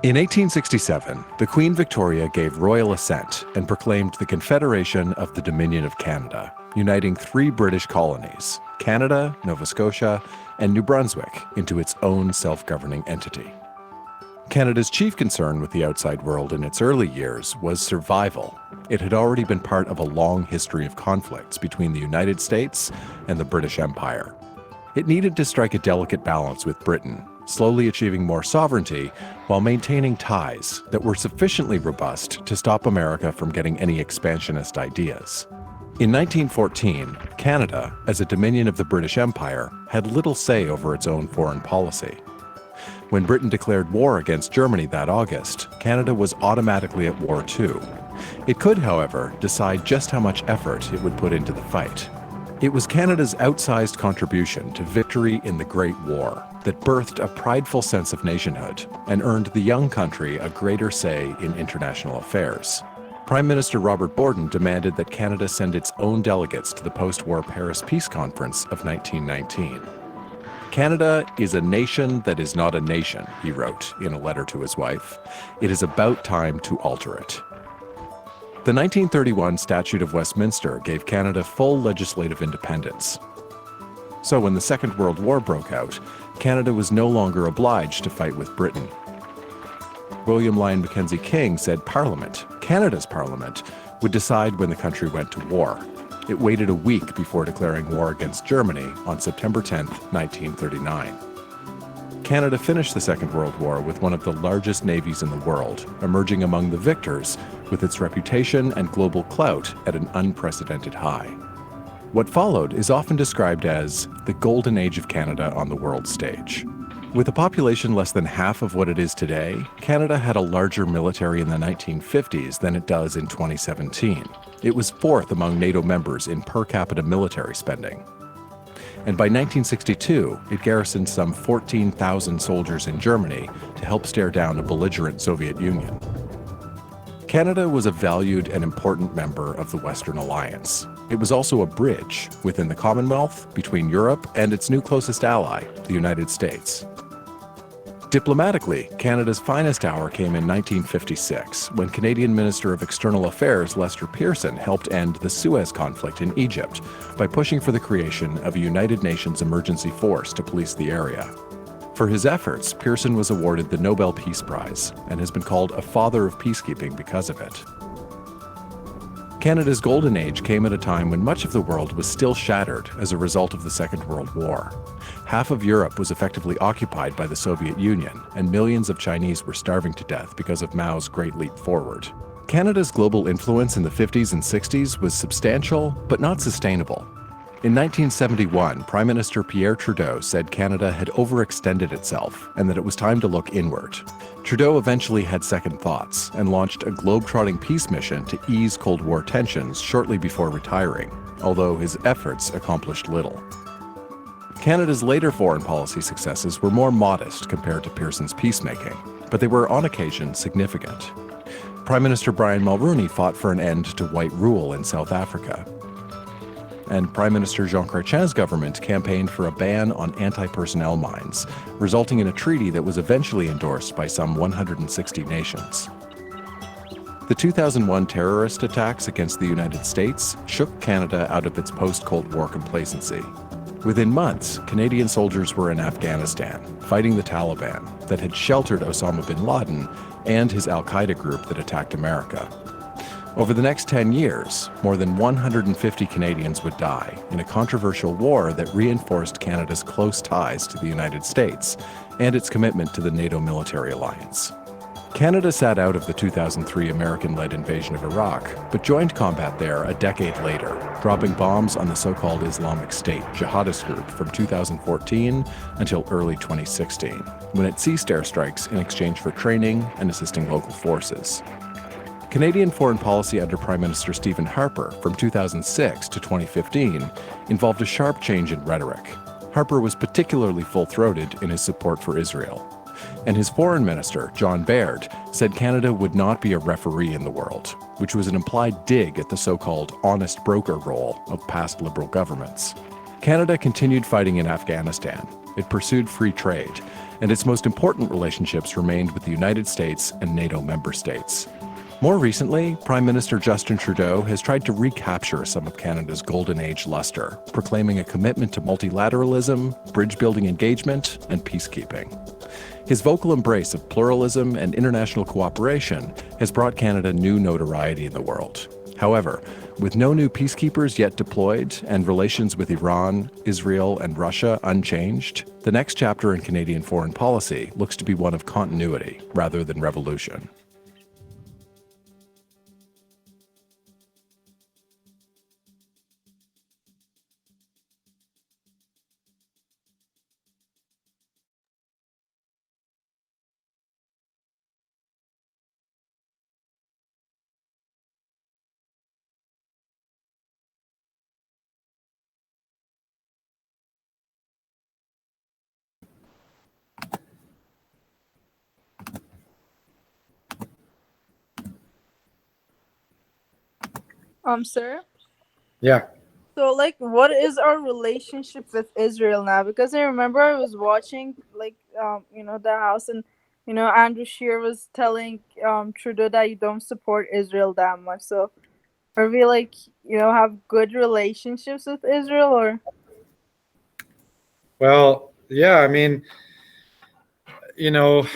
Speaker 10: In 1867, the Queen Victoria gave royal assent and proclaimed the Confederation of the Dominion of Canada, uniting 3 British colonies, Canada, Nova Scotia, and New Brunswick, into its own self-governing entity. Canada's chief concern with the outside world in its early years was survival. It had already been part of a long history of conflicts between the United States and the British Empire. It needed to strike a delicate balance with Britain, slowly achieving more sovereignty while maintaining ties that were sufficiently robust to stop America from getting any expansionist ideas. In 1914, Canada, as a dominion of the British Empire, had little say over its own foreign policy. When Britain declared war against Germany that August, Canada was automatically at war too. It could, however, decide just how much effort it would put into the fight. It was Canada's outsized contribution to victory in the Great War that birthed a prideful sense of nationhood and earned the young country a greater say in international affairs. Prime Minister Robert Borden demanded that Canada send its own delegates to the post-war Paris Peace Conference of 1919. "Canada is a nation that is not a nation," he wrote in a letter to his wife. "It is about time to alter it." The 1931 Statute of Westminster gave Canada full legislative independence. So when the Second World War broke out, Canada was no longer obliged to fight with Britain. William Lyon Mackenzie King said Parliament, Canada's Parliament, would decide when the country went to war. It waited a week before declaring war against Germany on September 10, 1939. Canada finished the Second World War with one of the largest navies in the world, emerging among the victors with its reputation and global clout at an unprecedented high. What followed is often described as the golden age of Canada on the world stage. With a population less than half of what it is today, Canada had a larger military in the 1950s than it does in 2017. It was fourth among NATO members in per capita military spending. And by 1962, it garrisoned some 14,000 soldiers in Germany to help stare down a belligerent Soviet Union. Canada was a valued and important member of the Western Alliance. It was also a bridge within the Commonwealth between Europe and its new closest ally, the United States. Diplomatically, Canada's finest hour came in 1956, when Canadian Minister of External Affairs Lester Pearson helped end the Suez conflict in Egypt by pushing for the creation of a United Nations emergency force to police the area. For his efforts, Pearson was awarded the Nobel Peace Prize and has been called a father of peacekeeping because of it. Canada's golden age came at a time when much of the world was still shattered as a result of the Second World War. Half of Europe was effectively occupied by the Soviet Union, and millions of Chinese were starving to death because of Mao's Great Leap Forward. Canada's global influence in the 50s and 60s was substantial, but not sustainable. In 1971, Prime Minister Pierre Trudeau said Canada had overextended itself and that it was time to look inward. Trudeau eventually had second thoughts and launched a globe-trotting peace mission to ease Cold War tensions shortly before retiring, although his efforts accomplished little. Canada's later foreign policy successes were more modest compared to Pearson's peacemaking, but they were on occasion significant. Prime Minister Brian Mulroney fought for an end to white rule in South Africa. And Prime Minister Jean Chrétien's government campaigned for a ban on anti-personnel mines, resulting in a treaty that was eventually endorsed by some 160 nations. The 2001 terrorist attacks against the United States shook Canada out of its post-Cold War complacency. Within months, Canadian soldiers were in Afghanistan, fighting the Taliban that had sheltered Osama bin Laden and his al-Qaeda group that attacked America. Over the next 10 years, more than 150 Canadians would die in a controversial war that reinforced Canada's close ties to the United States and its commitment to the NATO military alliance. Canada sat out of the 2003 American-led invasion of Iraq, but joined combat there a decade later, dropping bombs on the so-called Islamic State jihadist group from 2014 until early 2016, when it ceased airstrikes in exchange for training and assisting local forces. Canadian foreign policy under Prime Minister Stephen Harper from 2006 to 2015 involved a sharp change in rhetoric. Harper was particularly full-throated in his support for Israel. And his foreign minister, John Baird, said Canada would not be a referee in the world, which was an implied dig at the so-called honest broker role of past Liberal governments. Canada continued fighting in Afghanistan. It pursued free trade, and its most important relationships remained with the United States and NATO member states. More recently, Prime Minister Justin Trudeau has tried to recapture some of Canada's golden age luster, proclaiming a commitment to multilateralism, bridge-building engagement, and peacekeeping. His vocal embrace of pluralism and international cooperation has brought Canada new notoriety in the world. However, with no new peacekeepers yet deployed and relations with Iran, Israel, and Russia unchanged, the next chapter in Canadian foreign policy looks to be one of continuity rather than revolution.
Speaker 5: Sir?
Speaker 2: Yeah.
Speaker 5: So, like, what is our relationship with Israel now? Because I remember I was watching, like, the House, and, Andrew Scheer was telling Trudeau that you don't support Israel that much. So, are we, like, have good relationships with Israel, or?
Speaker 2: Well, yeah, I mean, yeah,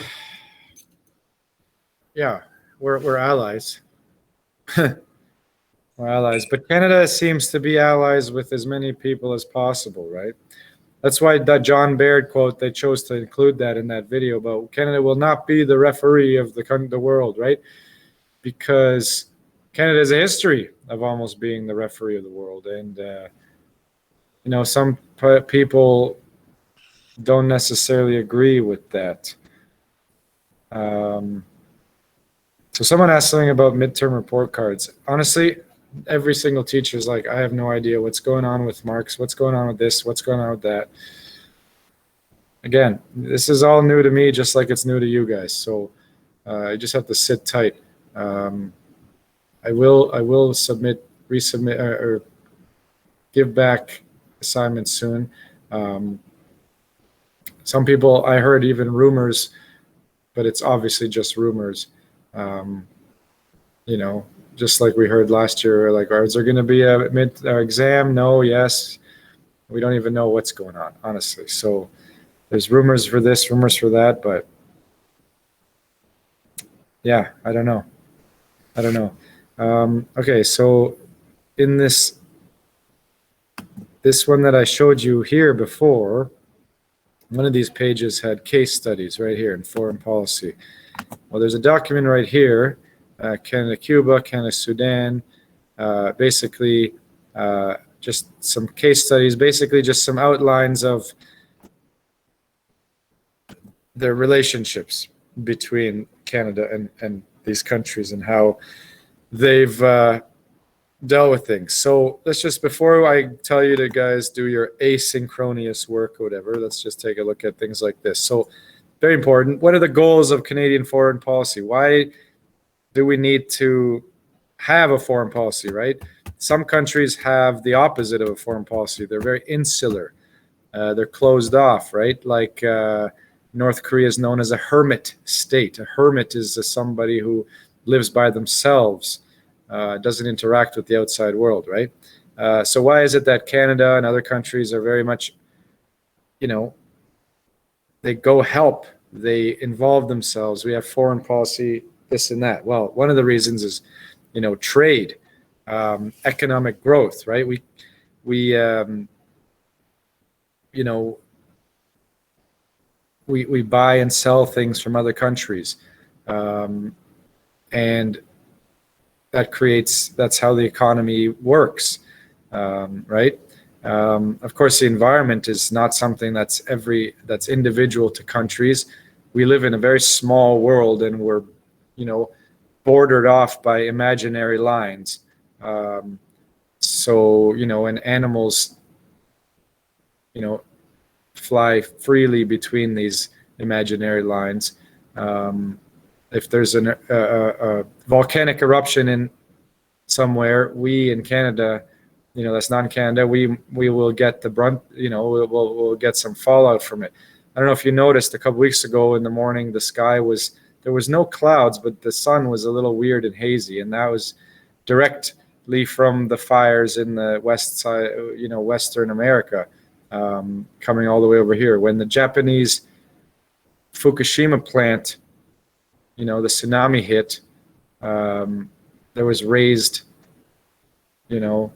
Speaker 2: we're allies. We're allies, but Canada seems to be allies with as many people as possible, right? That's why that John Baird quote, they chose to include that in that video about Canada will not be the referee of the world, right? Because Canada has a history of almost being the referee of the world. And, some people don't necessarily agree with that. So someone asked something about midterm report cards. Honestly, every single teacher is like, I have no idea what's going on with marks, what's going on with this, what's going on with that. Again, this is all new to me, just like it's new to you guys. So I just have to sit tight. I will resubmit or give back assignments soon. Some people, I heard even rumors, but it's obviously just rumors. You know, just like we heard last year, like, is there going to be a exam? No, yes. We don't even know what's going on, honestly. So there's rumors for this, rumors for that, but yeah, I don't know. Okay, so in this one that I showed you here before, one of these pages had case studies right here in foreign policy. Well, there's a document right here, Canada, Cuba, Canada, Sudan, basically just some case studies, basically just some outlines of their relationships between Canada and these countries and how they've dealt with things. So let's just, before I tell you to guys do your asynchronous work or whatever, let's just take a look at things like this. So very important. What are the goals of Canadian foreign policy? Why do we need to have a foreign policy, right? Some countries have the opposite of a foreign policy. They're very insular. They're closed off, right? Like North Korea is known as a hermit state. A hermit is somebody who lives by themselves, doesn't interact with the outside world, right? So why is it that Canada and other countries are very much, you know, they go help, they involve themselves. We have foreign policy, this and that. Well, one of the reasons is, you know, trade, economic growth, right? We you know, we buy and sell things from other countries, and that's how the economy works, right? Of course, the environment is not something that's individual to countries. We live in a very small world, and we're, you know, bordered off by imaginary lines. So, you know, and animals, you know, fly freely between these imaginary lines. If there's a volcanic eruption in somewhere, we in Canada, you know, that's not in Canada, we will get the brunt, you know, we'll get some fallout from it. I don't know if you noticed a couple weeks ago in the morning, the sky there was no clouds, but the sun was a little weird and hazy, and that was directly from the fires in the west side, you know, Western America, coming all the way over here. When the Japanese Fukushima plant, you know, the tsunami hit, there was raised, you know,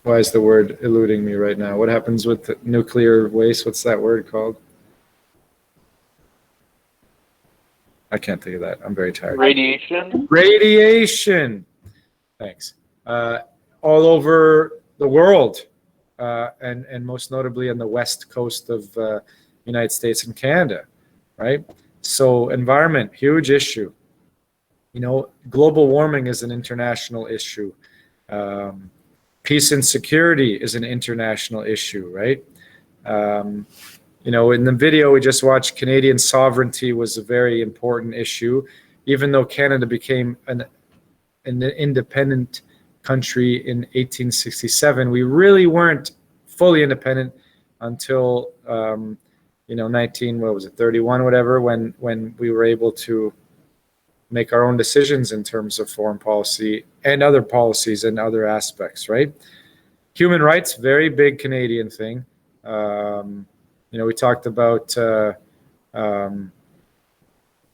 Speaker 2: why is the word eluding me right now? What happens with the nuclear waste? What's that word called? I can't think of that. I'm very tired.
Speaker 7: Radiation.
Speaker 2: Radiation. Thanks. All over the world, and most notably on the west coast of United States and Canada, right? So environment, huge issue. You know, global warming is an international issue. Peace and security is an international issue, right? You know, in the video we just watched, Canadian sovereignty was a very important issue. Even though Canada became an independent country in 1867, we really weren't fully independent until you know, 31, whatever, when we were able to make our own decisions in terms of foreign policy and other policies and other aspects, right? Human rights, very big Canadian thing. You know, we talked about a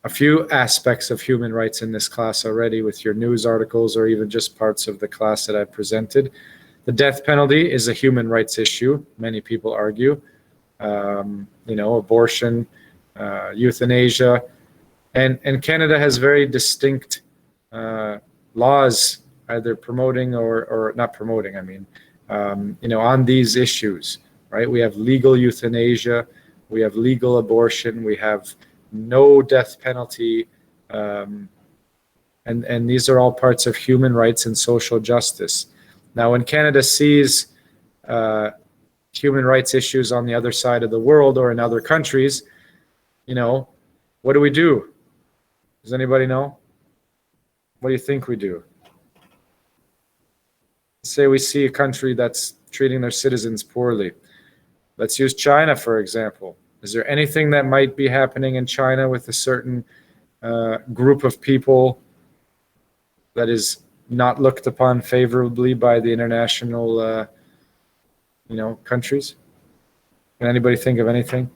Speaker 2: few aspects of human rights in this class already with your news articles or even just parts of the class that I presented. The death penalty is a human rights issue, many people argue. You know, abortion, euthanasia, and Canada has very distinct laws, either promoting or not promoting, I mean, on these issues, right? We have legal euthanasia, we have legal abortion, we have no death penalty, and these are all parts of human rights and social justice. Now, when Canada sees human rights issues on the other side of the world or in other countries, what do we do? Does anybody know? What do you think we do? Say we see a country that's treating their citizens poorly. Let's use China, for example. Is there anything that might be happening in China with a certain group of people that is not looked upon favorably by the international, countries? Can anybody think of anything?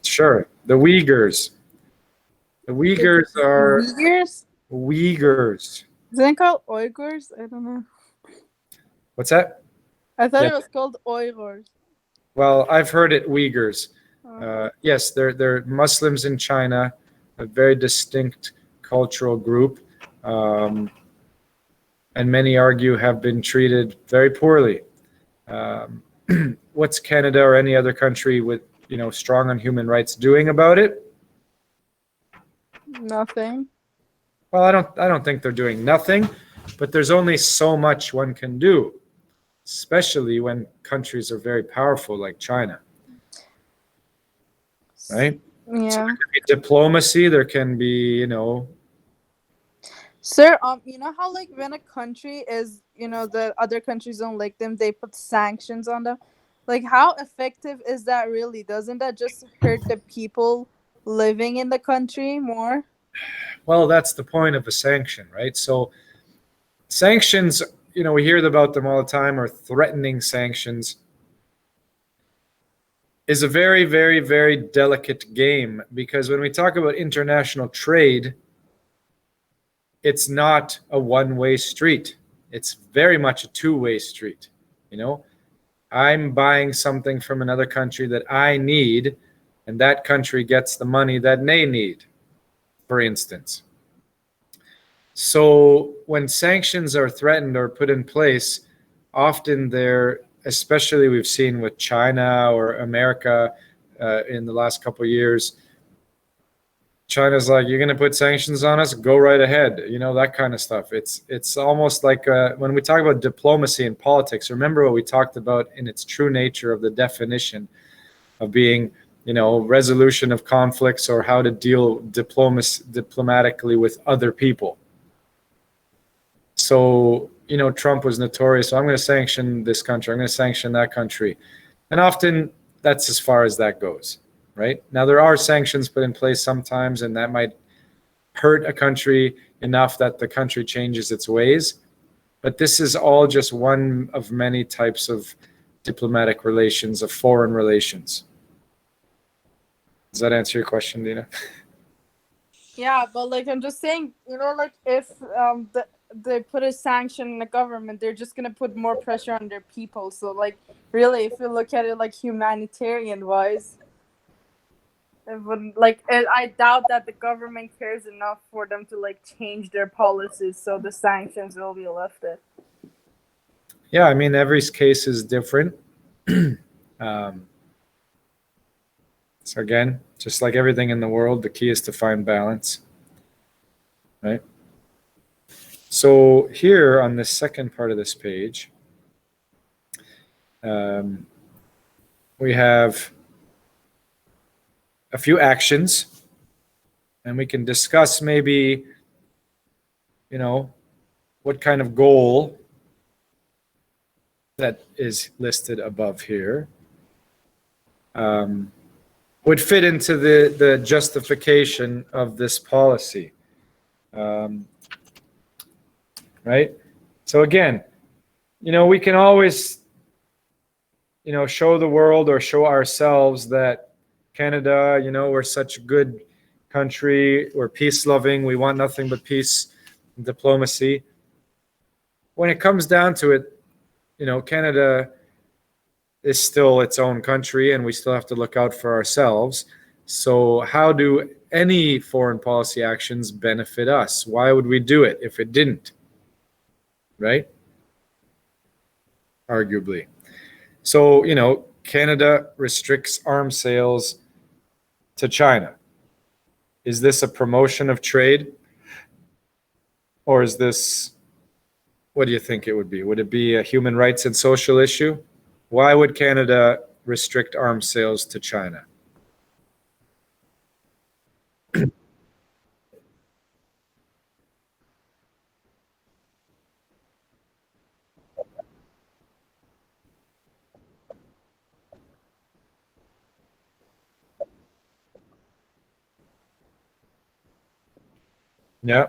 Speaker 2: Sure, the Uyghurs. The Uyghurs are
Speaker 5: Uyghurs?
Speaker 2: Uyghurs.
Speaker 5: Isn't it called Uyghurs? I don't know.
Speaker 2: What's that?
Speaker 5: I thought
Speaker 2: Yeah.
Speaker 5: it was called Uyghurs.
Speaker 2: Well, I've heard it Uyghurs.
Speaker 5: Oh.
Speaker 2: Yes, they're Muslims in China, a very distinct cultural group, and many argue have been treated very poorly. What's Canada or any other country with strong on human rights doing about it?
Speaker 5: Nothing.
Speaker 2: Well, I don't think they're doing nothing, but there's only so much one can do, especially when countries are very powerful like China. Right?
Speaker 5: Yeah.
Speaker 2: So there can be diplomacy, there can be,
Speaker 5: Sir, you know how like when a country is, the other countries don't like them, they put sanctions on them. Like, how effective is that really? Doesn't that just hurt the people living in the country more?
Speaker 2: Well, that's the point of a sanction, right? So sanctions, we hear about them all the time, or threatening sanctions, is a very, very, very delicate game, because when we talk about international trade, it's not a one-way street. It's very much a two-way street. I'm buying something from another country that I need, and that country gets the money that they need, for instance. So when sanctions are threatened or put in place, often especially we've seen with China or America in the last couple of years, China's like, you're going to put sanctions on us? Go right ahead. That kind of stuff. It's almost like when we talk about diplomacy and politics, remember what we talked about in its true nature of the definition of being, resolution of conflicts, or how to deal diplomatically with other people. So, Trump was notorious. So I'm going to sanction this country. I'm going to sanction that country. And often that's as far as that goes. Right? Now, there are sanctions put in place sometimes, and that might hurt a country enough that the country changes its ways. But this is all just one of many types of diplomatic relations, of foreign relations. Does that answer your question, Dina?
Speaker 5: Yeah, but like I'm just saying, like if they put a sanction in the government, they're just gonna put more pressure on their people. So like really, if you look at it like humanitarian wise, it wouldn't I doubt that the government cares enough for them to like change their policies, so the sanctions will be lifted.
Speaker 2: Yeah, I mean, every case is different. So again, just like everything in the world, the key is to find balance, right? So here on the second part of this page, we have a few actions, and we can discuss maybe, what kind of goal that is listed above here would fit into the justification of this policy, right? So again, we can always, show the world or show ourselves that Canada, we're such a good country, we're peace-loving, we want nothing but peace and diplomacy. When it comes down to it, Canada is still its own country, and we still have to look out for ourselves. So how do any foreign policy actions benefit us? Why would we do it if it didn't? right? Arguably. So, Canada restricts arms sales to China. Is this a promotion of trade? Or is this, what do you think it would be? Would it be a human rights and social issue? Why would Canada restrict arms sales to China? Yeah,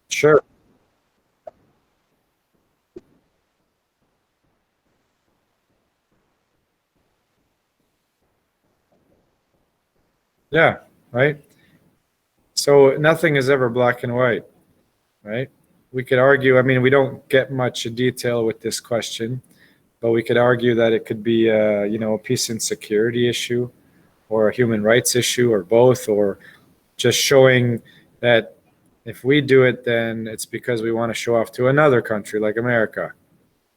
Speaker 2: sure. Yeah, right. So nothing is ever black and white, right? We could argue, I mean, we don't get much detail with this question, but we could argue that it could be a peace and security issue or a human rights issue or both, or just showing that if we do it, then it's because we want to show off to another country like America,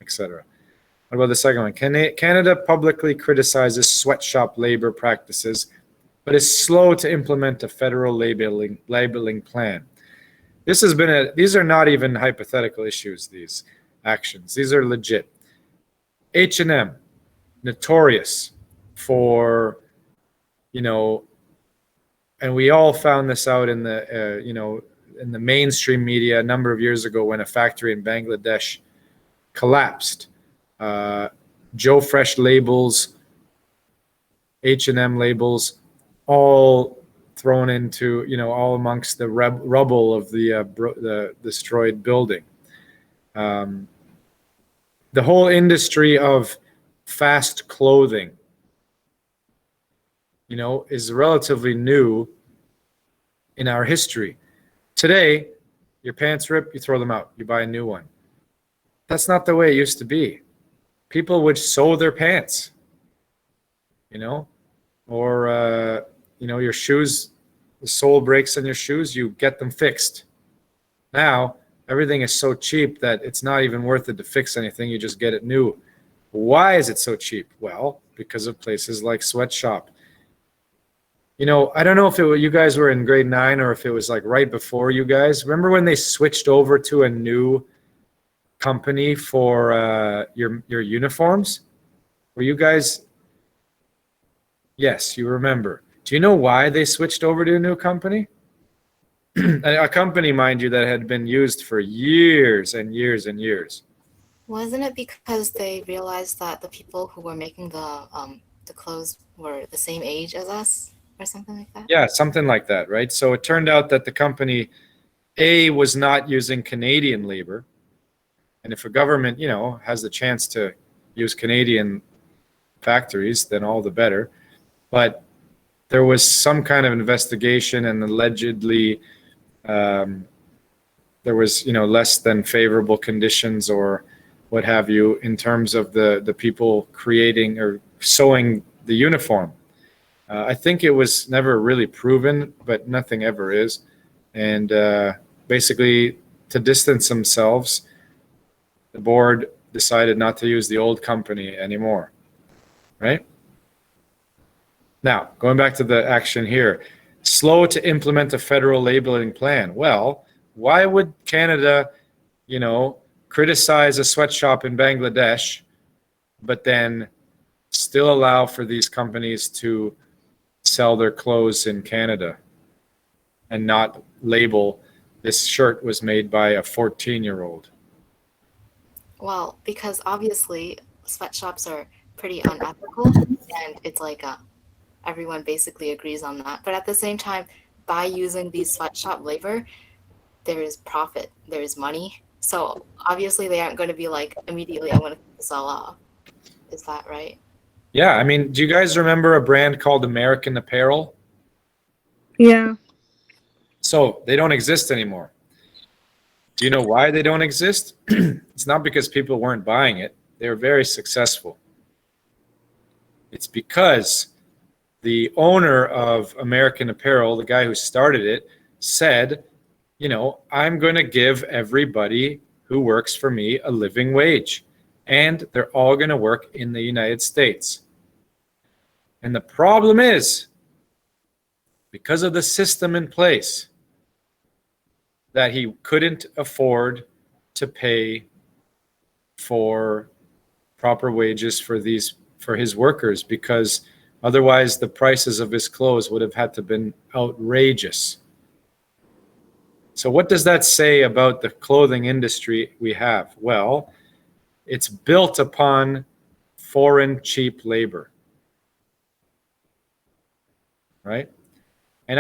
Speaker 2: etc. What about the second one? Canada publicly criticizes sweatshop labor practices, but is slow to implement a federal labeling plan. These are not even hypothetical issues, these actions. These are legit. H&M, notorious for, and we all found this out in the mainstream media a number of years ago when a factory in Bangladesh collapsed. Joe Fresh labels, H&M labels, all thrown into, all amongst the rubble of the destroyed building. The whole industry of fast clothing, is relatively new in our history. Today, your pants rip, you throw them out, you buy a new one. That's not the way it used to be. People would sew their pants, or, your shoes, the sole breaks on your shoes, you get them fixed. Now, everything is so cheap that it's not even worth it to fix anything. You just get it new. Why is it so cheap? Well, because of places like Sweatshop. I don't know if you guys were in grade 9 or if it was like right before you guys. Remember when they switched over to a new company for your uniforms? Were you guys? Yes, you remember. Do you know why they switched over to a new company? A company, mind you, that had been used for years and years and years.
Speaker 11: Wasn't it because they realized that the people who were making the clothes were the same age as us or something like that?
Speaker 2: Yeah, something like that, right? So it turned out that the company A was not using Canadian labor. And if a government, has the chance to use Canadian factories, then all the better. But there was some kind of investigation, and allegedly there was, less than favorable conditions or what have you in terms of the people creating or sewing the uniform. I think it was never really proven, but nothing ever is. And basically, to distance themselves, the board decided not to use the old company anymore, right? Now, going back to the action here, slow to implement a federal labeling plan. Well, why would Canada, criticize a sweatshop in Bangladesh, but then still allow for these companies to sell their clothes in Canada and not label this shirt was made by a 14-year-old?
Speaker 11: Well, because obviously sweatshops are pretty unethical, and it's like everyone basically agrees on that. But at the same time, by using these sweatshop labor, there is profit, there is money. So obviously they aren't going to be like, immediately, I'm going to cut this all off. Is that right?
Speaker 2: Yeah, I mean, do you guys remember a brand called American Apparel?
Speaker 5: Yeah.
Speaker 2: So they don't exist anymore. Do you know why they don't exist? It's not because people weren't buying it. They were very successful. It's because the owner of American Apparel, the guy who started it, said, you know, I'm going to give everybody who works for me a living wage, and they're all going to work in the United States. And the problem is, because of the system in place, that he couldn't afford to pay for proper wages for his workers, because otherwise the prices of his clothes would have had to been outrageous. So what does that say about the clothing industry we have? Well, it's built upon foreign cheap labor, right? And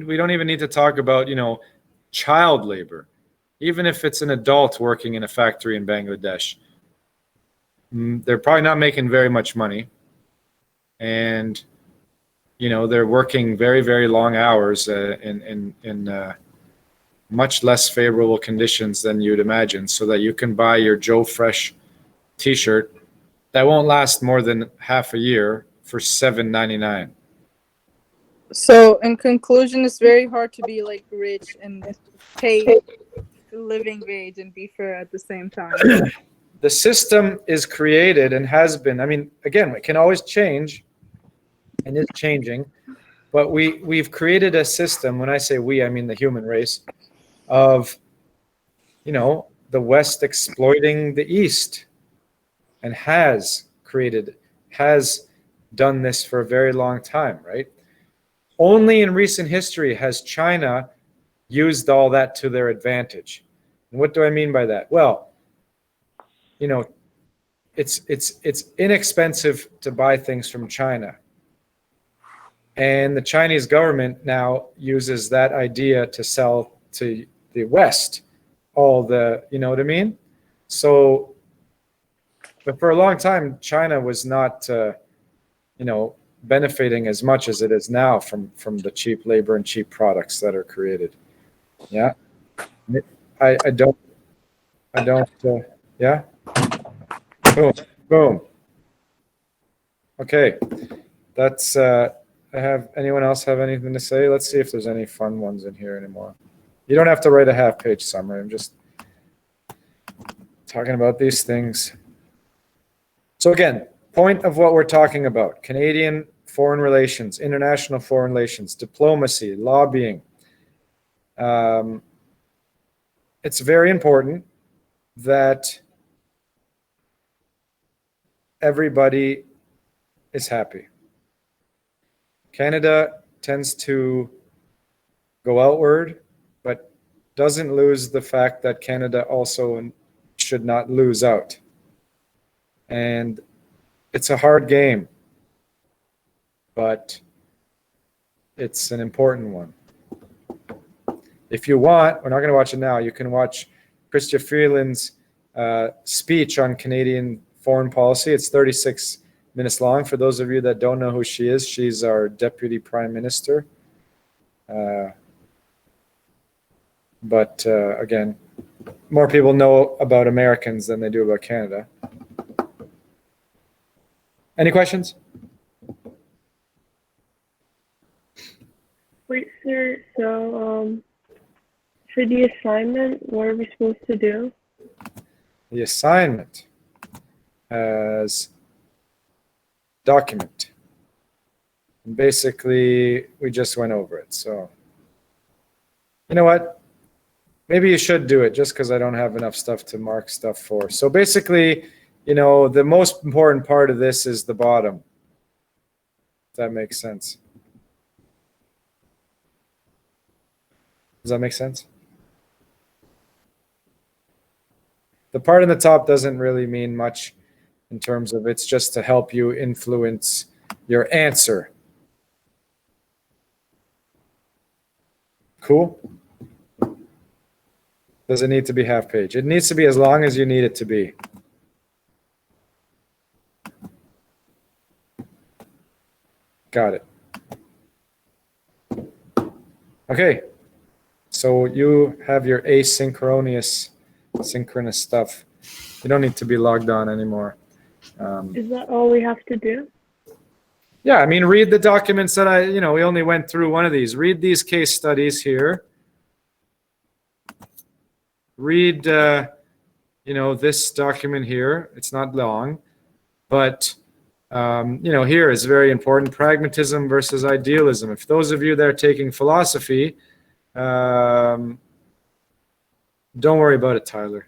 Speaker 2: we don't even need to talk about, you know, child labor. Even if it's an adult working in a factory in Bangladesh, they're probably not making very much money. And, you know, they're working very, very long hours in much less favorable conditions than you'd imagine, so that you can buy your Joe Fresh t-shirt that won't last more than half a year for $7.99.
Speaker 5: So, in conclusion, it's very hard to be like rich and pay living wage and be fair at the same time.
Speaker 2: The system is created and has been, I mean, again, it can always change and is changing, but we've created a system. When I say we, I mean the human race, of, you know, the West exploiting the East, and has done this for a very long time, right? Only in recent history has China used all that to their advantage. And what do I mean by that? Well, you know, it's inexpensive to buy things from China. And the Chinese government now uses that idea to sell to the West all the, you know what I mean? So, but for a long time, China was not, you know, benefiting as much as it is now from the cheap labor and cheap products that are created. Yeah. I don't, yeah. Boom. Okay. That's, anyone else have anything to say? Let's see if there's any fun ones in here anymore. You don't have to write a half-page summary. I'm just talking about these things. So again, point of what we're talking about: Canadian foreign relations, international foreign relations, diplomacy, lobbying. It's very important that everybody is happy. Canada tends to go outward, but doesn't lose the fact that Canada also should not lose out. And it's a hard game, but it's an important one. If you want, we're not going to watch it now, you can watch Chrystia Freeland's speech on Canadian foreign policy. It's 36 minutes long. For those of you that don't know who she is, she's our Deputy Prime Minister. But again, more people know about Americans than they do about Canada. Any questions?
Speaker 8: Wait, sir. So, for the assignment, what are we supposed to do?
Speaker 2: The assignment as document. And basically, we just went over it. So, you know what? Maybe you should do it just because I don't have enough stuff to mark stuff for. So basically, you know, the most important part of this is the bottom. If that makes sense. Does that make sense? The part in the top doesn't really mean much in terms of, it's just to help you influence your answer. Cool? Does it need to be half page? It needs to be as long as you need it to be. Got it. Okay. So you have your synchronous stuff. You don't need to be logged on anymore.
Speaker 8: Is that all we have to do?
Speaker 2: Yeah, I mean, read the documents that we only went through one of these. Read these case studies here. Read, this document here. It's not long, but, here is very important. Pragmatism versus idealism. If those of you that are taking philosophy, don't worry about it, Tyler.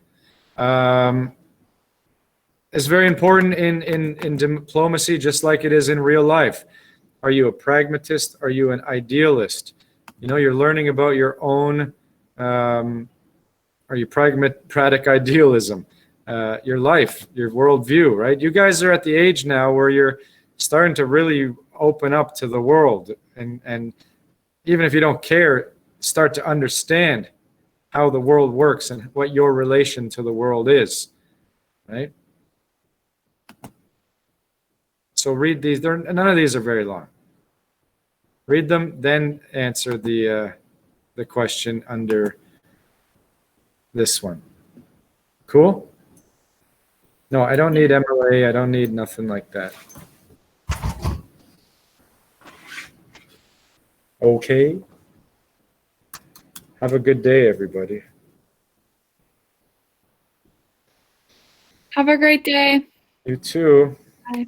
Speaker 2: It's very important in diplomacy, just like it is in real life. Are you a pragmatist? Are you an idealist? You're learning about your own, are you pragmatic idealism? Your life, your worldview, right? You guys are at the age now where you're starting to really open up to the world. And even if you don't care, start to understand how the world works and what your relation to the world is, right? So read these. None of these are very long. Read them, then answer the question under this one. Cool? No, I don't need MLA. I don't need nothing like that. Okay. Have a good day, everybody.
Speaker 6: Have a great day.
Speaker 2: You too.
Speaker 6: Bye.